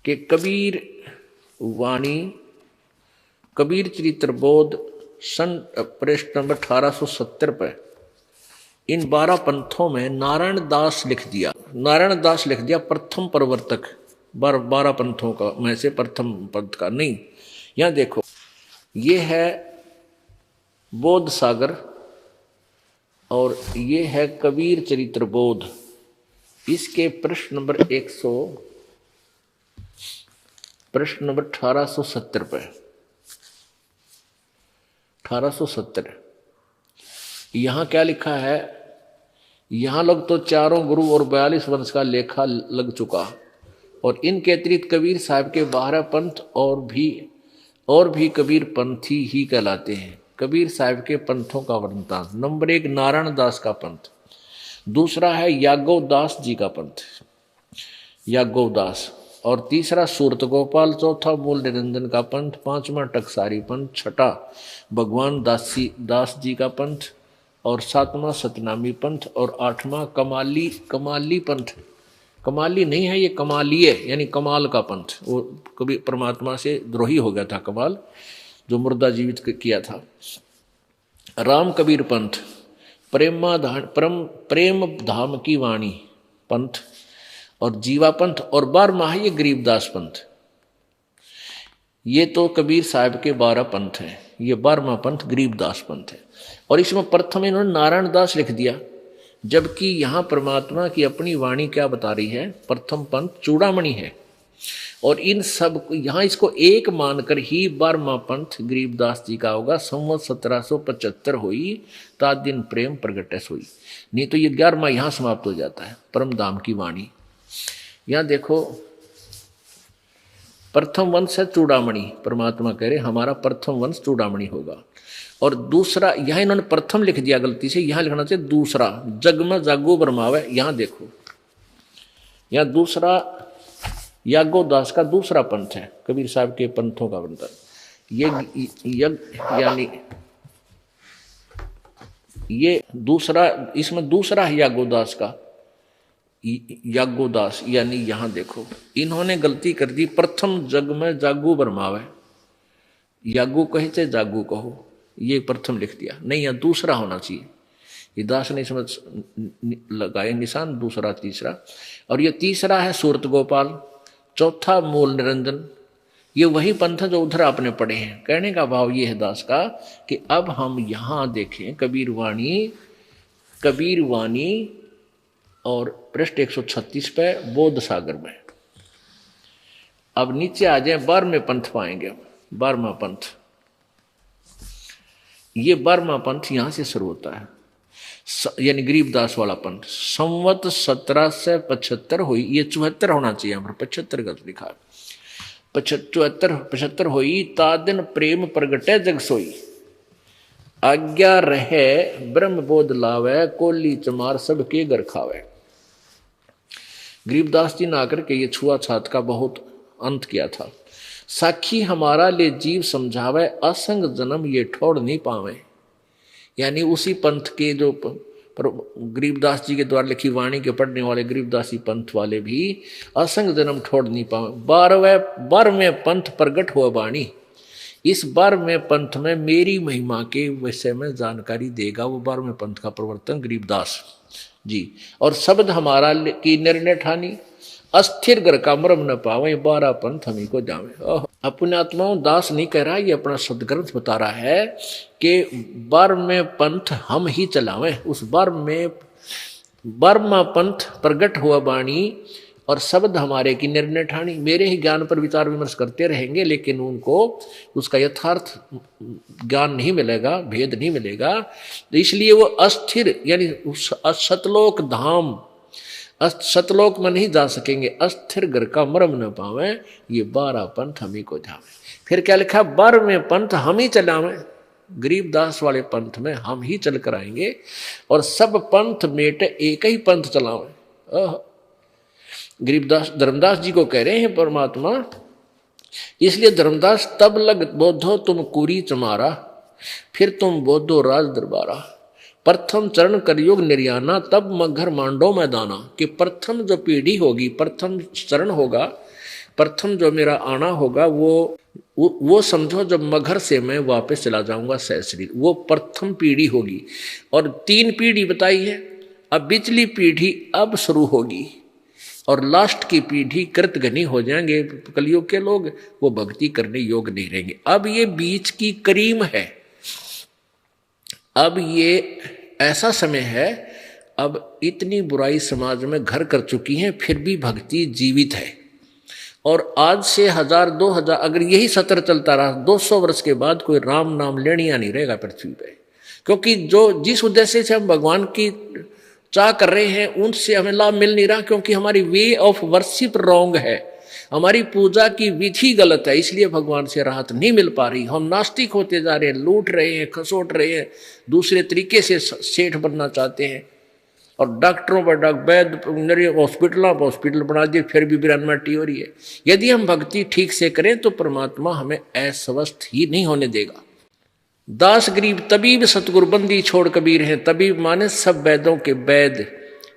कि कबीर वाणी, कबीर चरित्र बोध सन पृष्ठ नंबर 1870 पर इन 12 पंथों में नारायण दास लिख दिया। नारायण दास लिख दिया प्रथम प्रवर्तक 12 पंथों का में से प्रथम पंथ का नहीं। यहां देखो, ये है बोध सागर और ये है कबीर चरित्र बोध। इसके पृष्ठ नंबर 1870 पर 1870 यहां क्या लिखा है? यहां लग तो चारों गुरु और 42 वंश का लेखा लग चुका, और इनके अतिरिक्त कबीर साहब के 12 पंथ और भी कबीर पंथी ही कहलाते हैं। कबीर साहब के पंथों का वृंतांत। नंबर 1 नारायण दास का पंथ, दूसरा है यागव दास जी का पंथ, यागव दास, और तीसरा सूरत गोपाल, चौथा मूल निरंजन का पंथ, पांचवा टकसारी पंथ, छठा भगवान दास जी का पंथ, और सातवां सतनामी पंथ, और आठवां कमाली पंथ। कमाली नहीं है, ये कमाली है, यानी कमाल का पंथ। वो कभी परमात्मा से द्रोही हो गया था कमाल, जो मुर्दा जीवित किया था। राम कबीर पंथ, प्रेम धाम की वाणी पंथ, और जीवा पंथ, और 12 ये गरीबदास पंथ। ये तो कबीर साहब के 12 पंथ हैं, ये 12वां पंथ गरीबदास पंथ है। और इसमें प्रथम इन्होंने नारायण दास लिख दिया, जबकि यहां परमात्मा की अपनी वाणी क्या बता रही है? प्रथम पंथ चूड़ामणि है। और इन सब यहां इसको एक मानकर ही 12वां पंथ गरीबदास जी का होगा। संवत 1775 हुई, ता दिन प्रेम प्रगटस हुई। नहीं तो ये 11वां यहां समाप्त हो जाता है, परम धाम की वाणी। यहां देखो, प्रथम वंश है चूड़ामणि, परमात्मा कह रहे हमारा प्रथम वंश चूड़ामणि होगा। और दूसरा, यहां इन्होंने प्रथम लिख दिया गलती से, यहां लिखना चाहिए दूसरा, जग में जागो बरमावे। यहां देखो, यहां दूसरा यागो दास का दूसरा पंथ है, कबीर साहब के पंथों का बनता। यानी ये दूसरा, इसमें दूसरा है यागो दास का, यागो दास। यानी यहां देखो, इन्होंने गलती कर दी, प्रथम जग में जागू बरमावे, यागू कहे चाहे जागू कहो, ये प्रथम लिख दिया। नहीं, यहां दूसरा होना चाहिए। ये दास ने इसमें लगाए निशान, दूसरा तीसरा। और ये तीसरा है सूरत गोपाल, चौथा मूल निरंजन। ये वही पंथ जो उधर आपने पढ़े हैं। कहने का भाव ये है दास का कि अब हम यहां देखें कबीर वाणी और पृष्ठ 136 पे बोध सागर में। अब नीचे आ जाए, 12वें पंथ पाएंगे। 12वां पंथ, ये 12वां पंथ यहां से शुरू होता है, यानी गरीबदास वाला पंथ। संवत 1775 हुई, ये 74 होना चाहिए, यहाँ पर 75 गलत लिखा है। 75 हुई, ता दिन प्रेम प्रगटे जग सोई, आज्ञा रहे ब्रह्म बोध लावे, कोली चमार सबके घर खावे। गरीबदास जी ने आकर के ये छुआछात का बहुत अंत किया था। साखी हमारा ले जीव समझावे, असंग जन्म ये ठोड़ नहीं पावे। यानी उसी पंथ के जो गरीबदास जी के द्वारा लिखी वाणी के पढ़ने वाले गरीबदासी पंथ वाले भी असंग जन्म ठोड़ नहीं पावे। 12वें पंथ प्रगट हुआ वाणी। इस 12वें पंथ में मेरी महिमा के विषय में जानकारी देगा वो 12वें पंथ का प्रवर्तन गरीबदास जी। और शब्द हमारा की निर्णय ठानी, अस्थिर घर का मरम न पावे, 12 पंथ हमी को जावे। अपने आत्माओं दास नहीं कह रहा, ये अपना शब्द ग्रंथ बता रहा है कि 12वें पंथ हम ही चलावें। उस 12वां पंथ प्रगट हुआ वाणी और शब्द हमारे की निर्णय ठानी। मेरे ही ज्ञान पर विचार विमर्श करते रहेंगे, लेकिन उनको उसका यथार्थ ज्ञान नहीं मिलेगा, भेद नहीं मिलेगा। तो इसलिए वो अस्थिर, यानी सतलोक धाम, सतलोक में नहीं जा सकेंगे। अस्थिर घर का मरम न पावे, ये 12 पंथ हम ही को जावे। फिर क्या लिखा? 12वें पंथ हम ही चलावे। गरीबदास वाले पंथ में हम ही चल कर आएंगे और सब पंथ मेटे एक ही पंथ चलावे। गरीबदास धर्मदास जी को कह रहे हैं परमात्मा, इसलिए धर्मदास तब लग बोधो तुम कुरी चमारा, फिर तुम बोधो राज दरबारा। प्रथम चरण कलयुग निर्याना, तब मगर मांडो मैदाना। कि प्रथम जो पीढ़ी होगी, प्रथम चरण होगा, प्रथम जो मेरा आना होगा, वो समझो जब मगर से मैं वापस चला जाऊंगा सहशरीर, वो प्रथम पीढ़ी होगी। और 3 पीढ़ी बताई है, अब बिचली पीढ़ी अब शुरू होगी और लास्ट की पीढ़ी कृतघ्नी हो जाएंगे कलयुग के लोग, वो भक्ति करने योग्य नहीं रहेंगे। अब ये बीच की करीम है, अब ये ऐसा समय है, अब इतनी बुराई समाज में घर कर चुकी है, फिर भी भक्ति जीवित है। और आज से 1000-2000 अगर यही सत्र चलता रहा, 200 वर्ष के बाद कोई राम नाम लेनिया नहीं रहेगा पृथ्वी पे। क्योंकि जो जिस उद्देश्य से हम भगवान की चाह कर रहे हैं उनसे हमें लाभ मिल नहीं रहा, क्योंकि हमारी वे ऑफ वर्शिप रॉन्ग है, हमारी पूजा की विधि गलत है, इसलिए भगवान से राहत नहीं मिल पा रही। हम नास्तिक होते जा रहे हैं, लूट रहे हैं, खसोट रहे हैं, दूसरे तरीके से सेठ बनना चाहते हैं। और डॉक्टरों पर वैद्य हॉस्पिटल बना दिए, फिर भी बिरानमाटी हो रही है। यदि हम भक्ति ठीक से करें तो परमात्मा हमें अस्वस्थ ही नहीं होने देगा। दास गरीब तबीब सतगुरु बंदी छोड़ कबीर हैं, तबीब माने सब वैदों के वैद,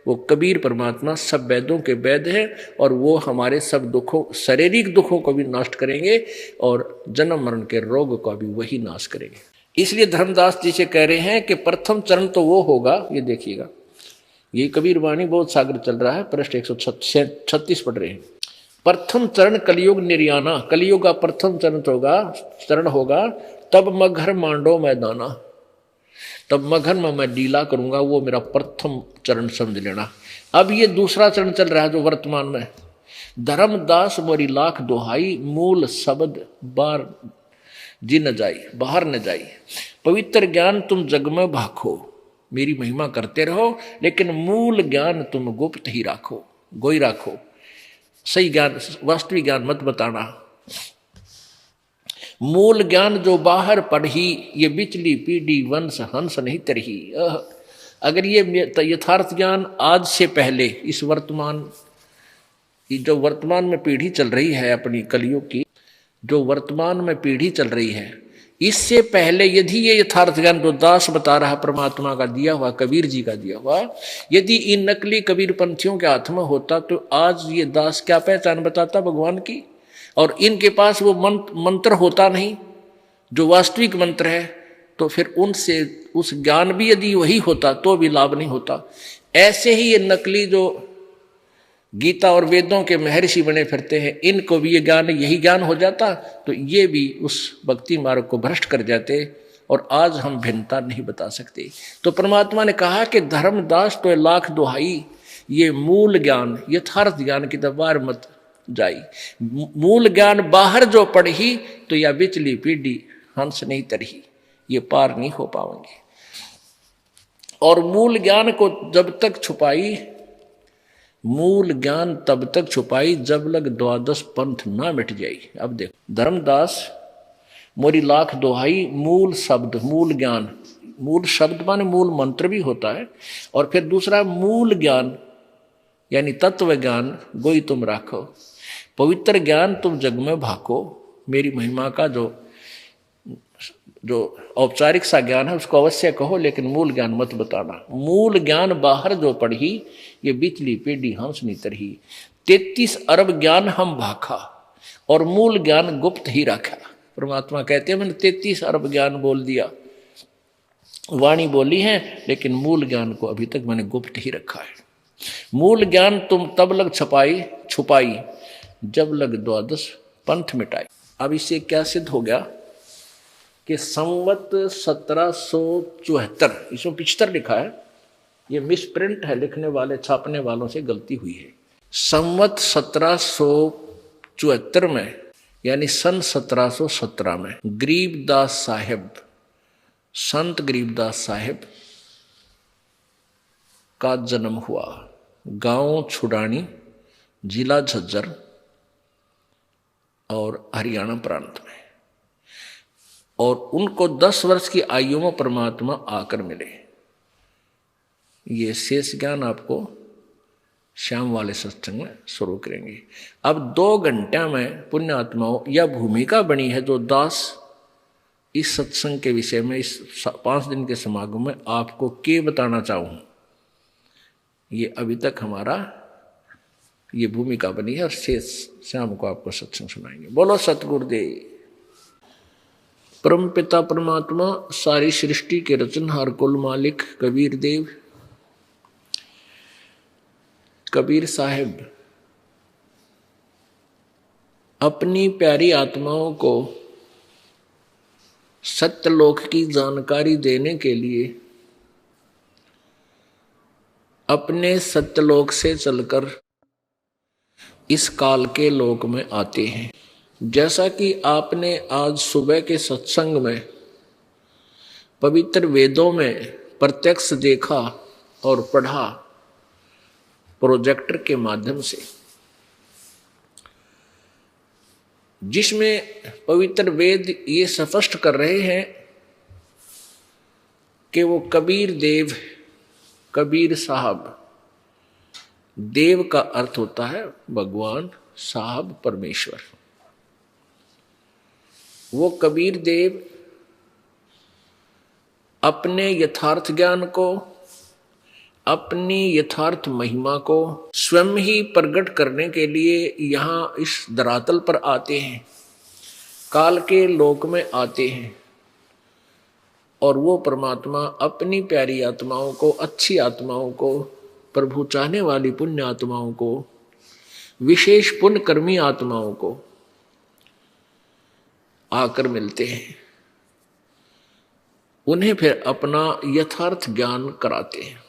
वो कबीर परमात्मा सब वैदों के वैद है और वो हमारे सब दुखों, शारीरिक दुखों को भी नष्ट करेंगे और जन्म मरण के रोग को भी वही नाश करेंगे। इसलिए धर्मदास जी से कह रहे हैं कि प्रथम चरण तो वो होगा, ये देखिएगा, ये कबीर वाणी बहुत सागर चल रहा है, पृष्ठ 136 पढ़ रहे हैं। प्रथम चरण कलयुग निर्याना, कलयुग का प्रथम चरण होगा, तब मगर मांडो मैदाना, तब मगर में मैं लीला करूंगा, वो मेरा प्रथम चरण समझ लेना। अब ये दूसरा चरण चल रहा है जो वर्तमान में, धर्मदास मोरी लाख दोहाई, मूल शब्द बार जी न जाई, बाहर न जाई। पवित्र ज्ञान तुम जग में भाखो, मेरी महिमा करते रहो, लेकिन मूल ज्ञान तुम गुप्त ही राखो, गोई राखो, सही ज्ञान वास्तविक ज्ञान मत बताना। मूल ज्ञान जो बाहर पढ़ी, ये बिचली पीढ़ी वंश हंस नहीं तरही। अगर ये यथार्थ ज्ञान आज से पहले इस वर्तमान, जो वर्तमान में पीढ़ी चल रही है अपनी कलयुग की, जो वर्तमान में पीढ़ी चल रही है, इससे पहले यदि ये यथार्थ ज्ञान जो दास बता रहा परमात्मा का दिया हुआ, कबीर जी का दिया हुआ, यदि इन नकली कबीर पंथियों के हाथ में होता तो आज ये दास क्या पहचान बताता भगवान की। और इनके पास वो मंत्र होता नहीं जो वास्तविक मंत्र है, तो फिर उनसे उस ज्ञान भी यदि वही होता तो भी लाभ नहीं होता। ऐसे ही ये नकली जो गीता और वेदों के महर्षि बने फिरते हैं, इनको भी ये ज्ञान, यही ज्ञान हो जाता तो ये भी उस भक्ति मार्ग को भ्रष्ट कर जाते और आज हम भिन्नता नहीं बता सकते। तो परमात्मा ने कहा कि धर्मदास तो लाख दुहाई, ये मूल ज्ञान यथार्थ ज्ञान की दरबार मत जाई। मूल ज्ञान बाहर जो पढ़ी तो या बिचली पीढ़ी हंस नहीं तरही, ये पार नहीं हो पाएंगे। और मूल ज्ञान को जब तक छुपाई, मूल ज्ञान तब तक छुपाई जब लग द्वादश पंथ ना मिट जाई। अब देखो, धर्मदास मोरी लाख दोहाई, मूल शब्द, मूल ज्ञान, मूल शब्द माने मूल मंत्र भी होता है, और फिर दूसरा मूल ज्ञान यानी तत्व ज्ञान गोई तुम राखो, पवित्र ज्ञान तुम जग में भाको। मेरी महिमा का जो औपचारिक सा ज्ञान है उसको अवश्य कहो, लेकिन मूल ज्ञान मत बताना। मूल ज्ञान बाहर जो पढ़ी, ये बिचली पीढ़ी हंस नहीं तरही। 33 अरब ज्ञान हम भाखा और मूल ज्ञान गुप्त ही रखा। परमात्मा कहते हैं मैंने 33 अरब ज्ञान बोल दिया, वाणी बोली है, लेकिन मूल ज्ञान को अभी तक मैंने गुप्त ही रखा है। मूल ज्ञान तुम तब लग छुपाई जब लग द्वादश पंथ मिटाई। अब इससे क्या सिद्ध हो गया कि संवत 1774, इसमें 75 लिखा है, ये मिसप्रिंट है, लिखने वाले छापने वालों से गलती हुई है। संवत 1774 में यानी सन 1717 में गरीबदास साहिब, संत गरीबदास साहिब का जन्म हुआ। गांव छुड़ानी, जिला झज्जर और हरियाणा प्रांत में। और उनको 10 वर्ष की आयु में परमात्मा आकर मिले। ये शेष ज्ञान आपको शाम वाले सत्संग में शुरू करेंगे। अब 2 घंटे में पुण्य आत्माओं यह भूमिका बनी है जो दास इस सत्संग के विषय में, इस 5 दिन के समागम में आपको क्या बताना चाहूँ, ये अभी तक हमारा ये भूमिका बनी है और शेष शाम को आपको सत्संग सुनाएंगे। बोलो सतगुरुदेव। परम पिता परमात्मा सारी सृष्टि के रचनहार कुल मालिक कबीर देव, कबीर साहिब अपनी प्यारी आत्माओं को सत्यलोक की जानकारी देने के लिए अपने सत्यलोक से चलकर इस काल के लोक में आते हैं। जैसा कि आपने आज सुबह के सत्संग में पवित्र वेदों में प्रत्यक्ष देखा और पढ़ा प्रोजेक्टर के माध्यम से, जिसमें पवित्र वेद ये स्पष्ट कर रहे हैं कि वो कबीर देव, कबीर साहब, देव का अर्थ होता है भगवान, साहब परमेश्वर। वो कबीर देव अपने यथार्थ ज्ञान को, अपनी यथार्थ महिमा को स्वयं ही प्रकट करने के लिए यहाँ इस धरातल पर आते हैं, काल के लोक में आते हैं। और वो परमात्मा अपनी प्यारी आत्माओं को, अच्छी आत्माओं को, प्रभु चाहने वाली पुण्य आत्माओं को, विशेष पुण्यकर्मी आत्माओं को आकर मिलते हैं, उन्हें फिर अपना यथार्थ ज्ञान कराते हैं।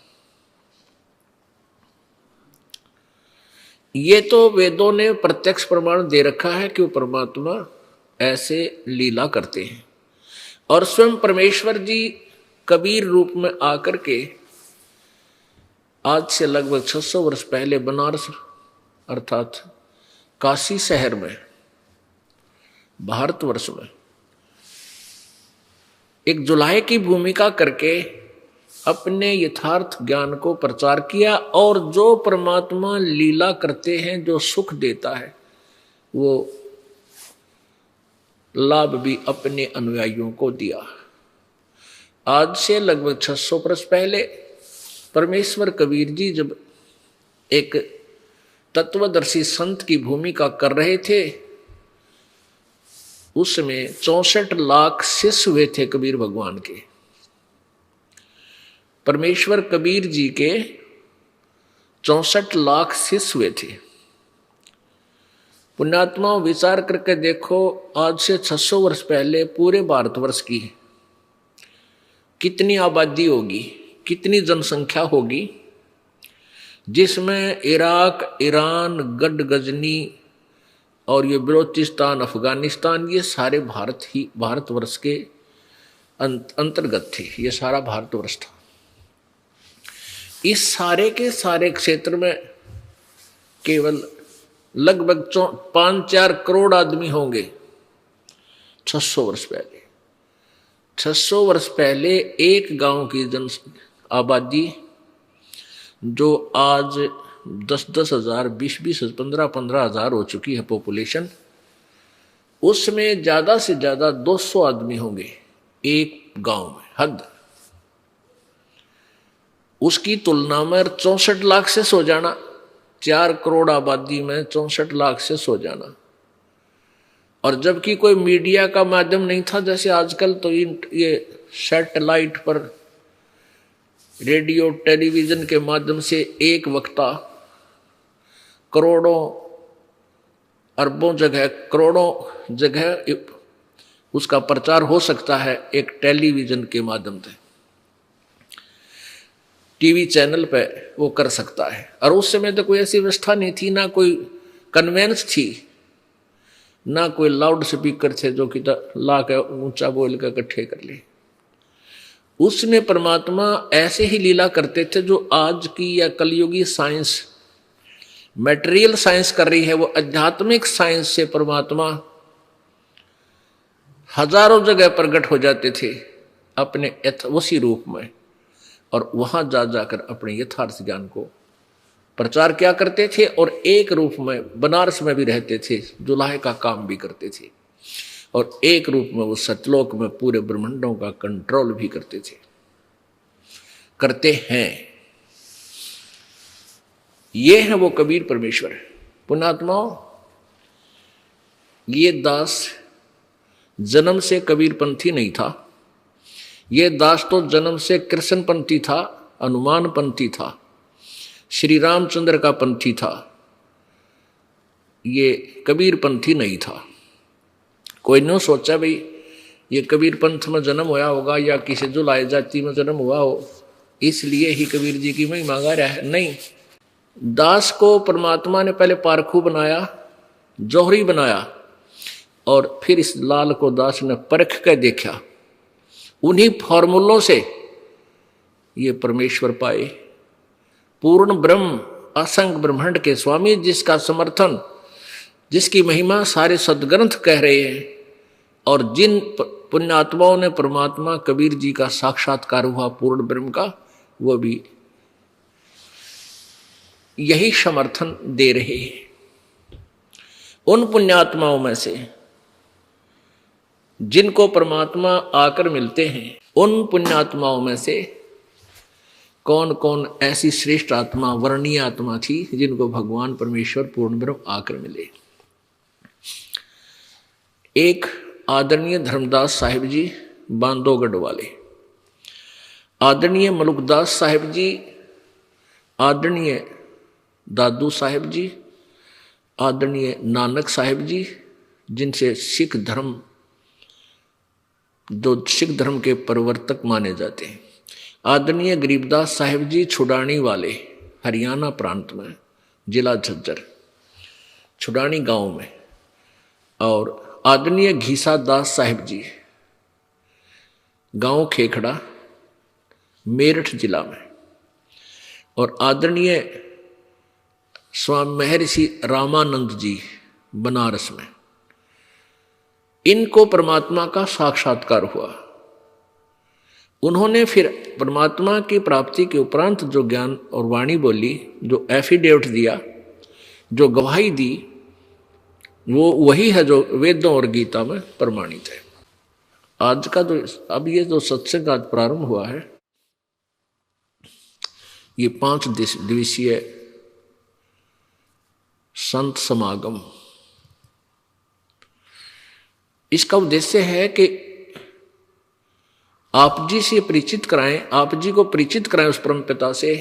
ये तो वेदों ने प्रत्यक्ष प्रमाण दे रखा है कि वो परमात्मा ऐसे लीला करते हैं। और स्वयं परमेश्वर जी कबीर रूप में आकर के आज से लगभग 600 वर्ष पहले बनारस अर्थात काशी शहर में, भारतवर्ष में एक जुलाहे की भूमिका करके अपने यथार्थ ज्ञान को प्रचार किया। और जो परमात्मा लीला करते हैं, जो सुख देता है, वो लाभ भी अपने अनुयायियों को दिया। आज से लगभग 600 वर्ष पहले परमेश्वर कबीर जी जब एक तत्वदर्शी संत की भूमिका कर रहे थे, उसमें 64 लाख शिष्य हुए थे कबीर भगवान के। परमेश्वर कबीर जी के 64 लाख शिष्य हुए थे। पुण्यात्माओं विचार करके देखो, आज से 600 वर्ष पहले पूरे भारतवर्ष की कितनी आबादी होगी, कितनी जनसंख्या होगी, जिसमें इराक, ईरान, गढ़ गजनी और ये बलोचिस्तान, अफगानिस्तान, ये सारे भारतवर्ष के अंतर्गत थे। ये सारा भारतवर्ष था। इस सारे के सारे क्षेत्र में केवल लगभग 5-4 करोड़ आदमी होंगे 600 वर्ष पहले। 600 वर्ष पहले एक गांव की जन आबादी जो आज 10-10 हजार, 20-20, 15-15 हजार हो चुकी है पॉपुलेशन, उसमें ज्यादा से ज्यादा 200 आदमी होंगे एक गांव में, हद। उसकी तुलना में 64 लाख से सो जाना, 4 करोड़ आबादी में 64 लाख से सो जाना। और जबकि कोई मीडिया का माध्यम नहीं था जैसे आजकल, तो ये सैटेलाइट पर, रेडियो टेलीविजन के माध्यम से एक वक्ता करोड़ों अरबों जगह, करोड़ों जगह उसका प्रचार हो सकता है एक टेलीविजन के माध्यम से, टीवी चैनल पे वो कर सकता है। और उस समय तो कोई ऐसी व्यवस्था नहीं थी, ना कोई कन्वेंस थी, ना कोई लाउड स्पीकर थे जो कि ला के ऊंचा बोल कर इकट्ठे कर ले। उसमें परमात्मा ऐसे ही लीला करते थे जो आज की या कलयुगी साइंस, मटेरियल साइंस कर रही है, वो आध्यात्मिक साइंस से परमात्मा हजारों जगह प्रकट हो जाते थे अपने उसी रूप में, और वहां जा जाकर अपने यथार्थ ज्ञान को प्रचार क्या करते थे, और एक रूप में बनारस में भी रहते थे, जुलाहे का काम भी करते थे, और एक रूप में वो सतलोक में पूरे ब्रह्मांडों का कंट्रोल भी करते थे, करते हैं। ये है वो कबीर परमेश्वर। पुण्यात्माओं, ये दास जन्म से कबीर पंथी नहीं था, ये दास तो जन्म से कृष्ण पंथी था, हनुमान पंथी था, श्री रामचंद्र का पंथी था, ये कबीर पंथी नहीं था। कोई न सोचा भाई ये कबीर पंथ में जन्म हुआ होगा या किसी जुलाहे जाति में जन्म हुआ हो, इसलिए ही कबीर जी की महिमा गा रहा है। नहीं, दास को परमात्मा ने पहले पारखू बनाया, जौहरी बनाया, और फिर इस लाल को दास ने परख कर देखा। उन्हीं फॉर्मूलों से ये परमेश्वर पाए, पूर्ण ब्रह्म, असंग ब्रह्मांड के स्वामी, जिसका समर्थन, जिसकी महिमा सारे सदग्रंथ कह रहे हैं, और जिन पुण्यात्माओं ने परमात्मा कबीर जी का साक्षात्कार हुआ पूर्ण ब्रह्म का, वो भी यही समर्थन दे रहे हैं। उन पुण्यात्माओं में से जिनको परमात्मा आकर मिलते हैं, उन पुण्यात्माओं में से कौन कौन ऐसी श्रेष्ठ आत्मा, वर्णीय आत्मा थी जिनको भगवान परमेश्वर पूर्ण ब्रह्म आकर मिले। एक आदरणीय धर्मदास साहिब जी बांदोगढ़ वाले, आदरणीय मलुकदास साहिब जी, आदरणीय दादू साहिब जी, आदरणीय नानक साहिब जी, जिनसे सिख धर्म, जो सिख धर्म के प्रवर्तक माने जाते हैं, आदरणीय गरीबदास साहिब जी छुडानी वाले, हरियाणा प्रांत में, जिला झज्जर, छुडानी गांव में, और आदरणीय घीसा दास साहिब जी, गांव खेखड़ा, मेरठ जिला में, और आदरणीय स्वामी महर्षि रामानंद जी बनारस में। इनको परमात्मा का साक्षात्कार हुआ। उन्होंने फिर परमात्मा की प्राप्ति के उपरांत जो ज्ञान और वाणी बोली, जो एफिडेविट दिया, जो गवाही दी, वो वही है जो वेदों और गीता में प्रमाणित है। आज का जो अब ये जो सत्संग आज प्रारंभ हुआ है, ये 5 दिवसीय संत समागम, इसका उद्देश्य है कि आप जी से परिचित कराएं, आप जी को परिचित कराएं उस परम पिता से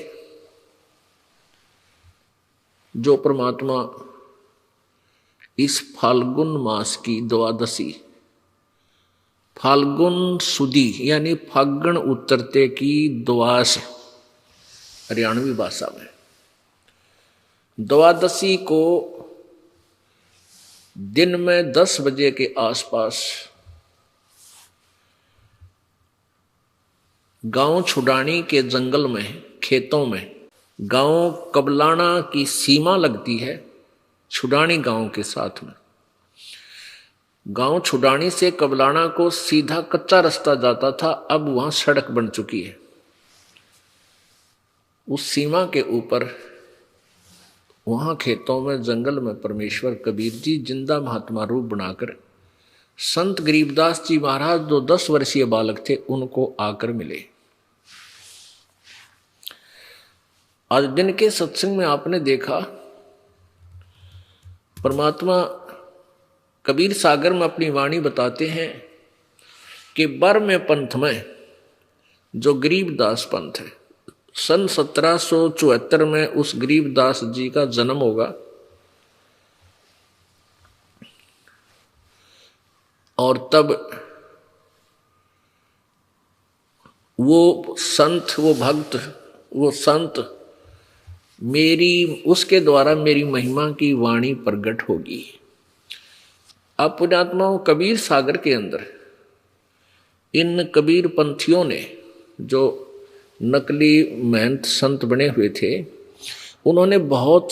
जो परमात्मा इस फाल्गुन मास की द्वादशी, फाल्गुन सुदी यानी फागण उतरते की द्वास, हरियाणवी भाषा में द्वादशी को दिन में 10 बजे के आसपास गांव छुडानी के जंगल में, खेतों में, गांव कबलाना की सीमा लगती है छुडानी गांव के साथ में। गांव छुडानी से कबलाना को सीधा कच्चा रास्ता जाता था, अब वहां सड़क बन चुकी है। उस सीमा के ऊपर वहां खेतों में, जंगल में परमेश्वर कबीर जी जिंदा महात्मा रूप बनाकर संत गरीबदास जी महाराज जो 10 वर्षीय बालक थे उनको आकर मिले। आज दिन के सत्संग में आपने देखा परमात्मा कबीर सागर में अपनी वाणी बताते हैं कि बरमे पंथ में जो गरीबदास पंथ है, सन 1774 में उस गरीबदास जी का जन्म होगा, और तब वो संत, वो भक्त, वो संत मेरी, उसके द्वारा मेरी महिमा की वाणी प्रकट होगी। अब पुण्यात्माओं, कबीर सागर के अंदर इन कबीर पंथियों ने जो नकली महंत संत बने हुए थे, उन्होंने बहुत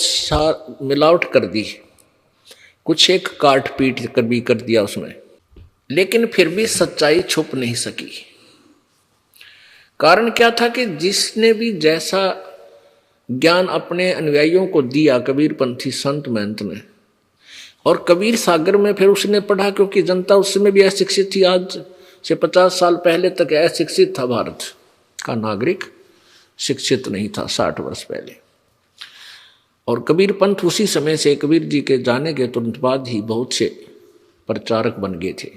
मिलावट कर दी, कुछ एक काट पीट कर भी कर दिया उसमें, लेकिन फिर भी सच्चाई छुप नहीं सकी। कारण क्या था कि जिसने भी जैसा ज्ञान अपने अनुयायियों को दिया कबीरपंथी संत महंत ने, और कबीर सागर में फिर उसने पढ़ा, क्योंकि जनता उस समय भी अशिक्षित थी। आज से 50 साल पहले तक अशिक्षित था भारत का नागरिक, शिक्षित नहीं था 60 वर्ष पहले। और कबीर पंथ उसी समय से कबीर जी के जाने के तुरंत बाद ही बहुत से प्रचारक बन गए थे।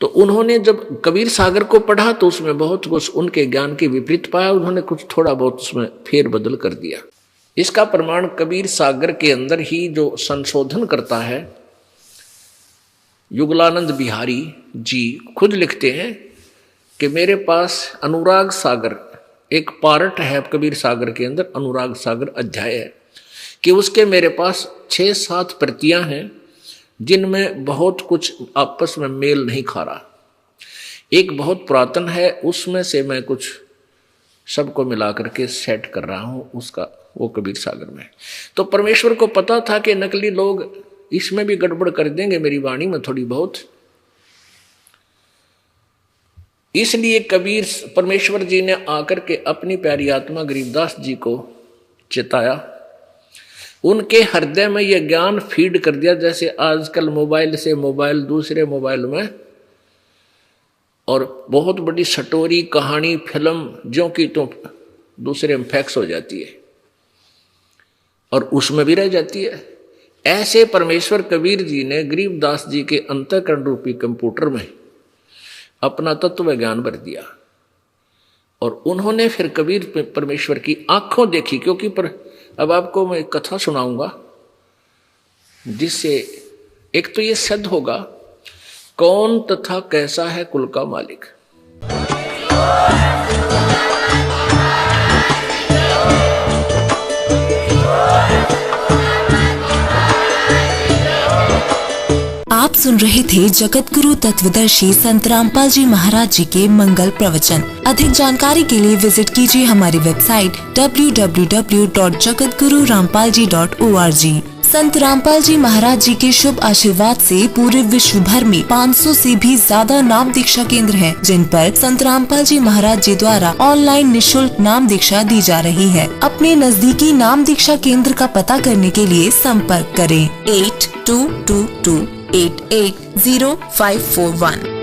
तो उन्होंने जब कबीर सागर को पढ़ा तो उसमें बहुत कुछ उनके ज्ञान के विपरीत पाया। उन्होंने कुछ थोड़ा बहुत उसमें फेर बदल कर दिया। इसका प्रमाण कबीर सागर के अंदर ही जो संशोधन करता है, युगलानंद बिहारी जी खुद लिखते हैं कि मेरे पास अनुराग सागर एक पार्ट है कबीर सागर के अंदर, अनुराग सागर अध्याय है, कि उसके मेरे पास 6-7 प्रतियां हैं जिनमें बहुत कुछ आपस में मेल नहीं खा रहा। एक बहुत पुरातन है, उसमें से मैं कुछ सबको मिला करके सेट कर रहा हूं, उसका वो कबीर सागर में। तो परमेश्वर को पता था कि नकली लोग इसमें भी गड़बड़ कर देंगे मेरी वाणी में थोड़ी बहुत, इसलिए कबीर परमेश्वर जी ने आकर के अपनी प्यारी आत्मा गरीबदास जी को चिताया, उनके हृदय में यह ज्ञान फीड कर दिया। जैसे आजकल मोबाइल से मोबाइल दूसरे मोबाइल में, और बहुत बड़ी स्टोरी कहानी फिल्म जो कि तो दूसरे में फैक्स हो जाती है और उसमें भी रह जाती है। ऐसे परमेश्वर कबीर जी ने गरीबदास जी के अंतःकरण रूपी कंप्यूटर में अपना तत्व ज्ञान भर दिया, और उन्होंने फिर कबीर परमेश्वर की आंखों देखी। क्योंकि अब आपको मैं एक कथा सुनाऊंगा जिससे एक तो ये सिद्ध होगा कौन तथा कैसा है कुल का मालिक। आप सुन रहे थे जगत गुरु तत्वदर्शी संत रामपाल जी महाराज जी के मंगल प्रवचन। अधिक जानकारी के लिए विजिट कीजिए हमारी वेबसाइट www.jagatgururampalji.org। संत रामपाल जी महाराज जी के शुभ आशीर्वाद से पूरे विश्व भर में 500 से भी ज्यादा नाम दीक्षा केंद्र हैं, जिन पर संत रामपाल जी महाराज जी द्वारा ऑनलाइन निःशुल्क नाम दीक्षा दी जा रही है। अपने नजदीकी नाम दीक्षा केंद्र का पता करने के लिए संपर्क करें 8222880541।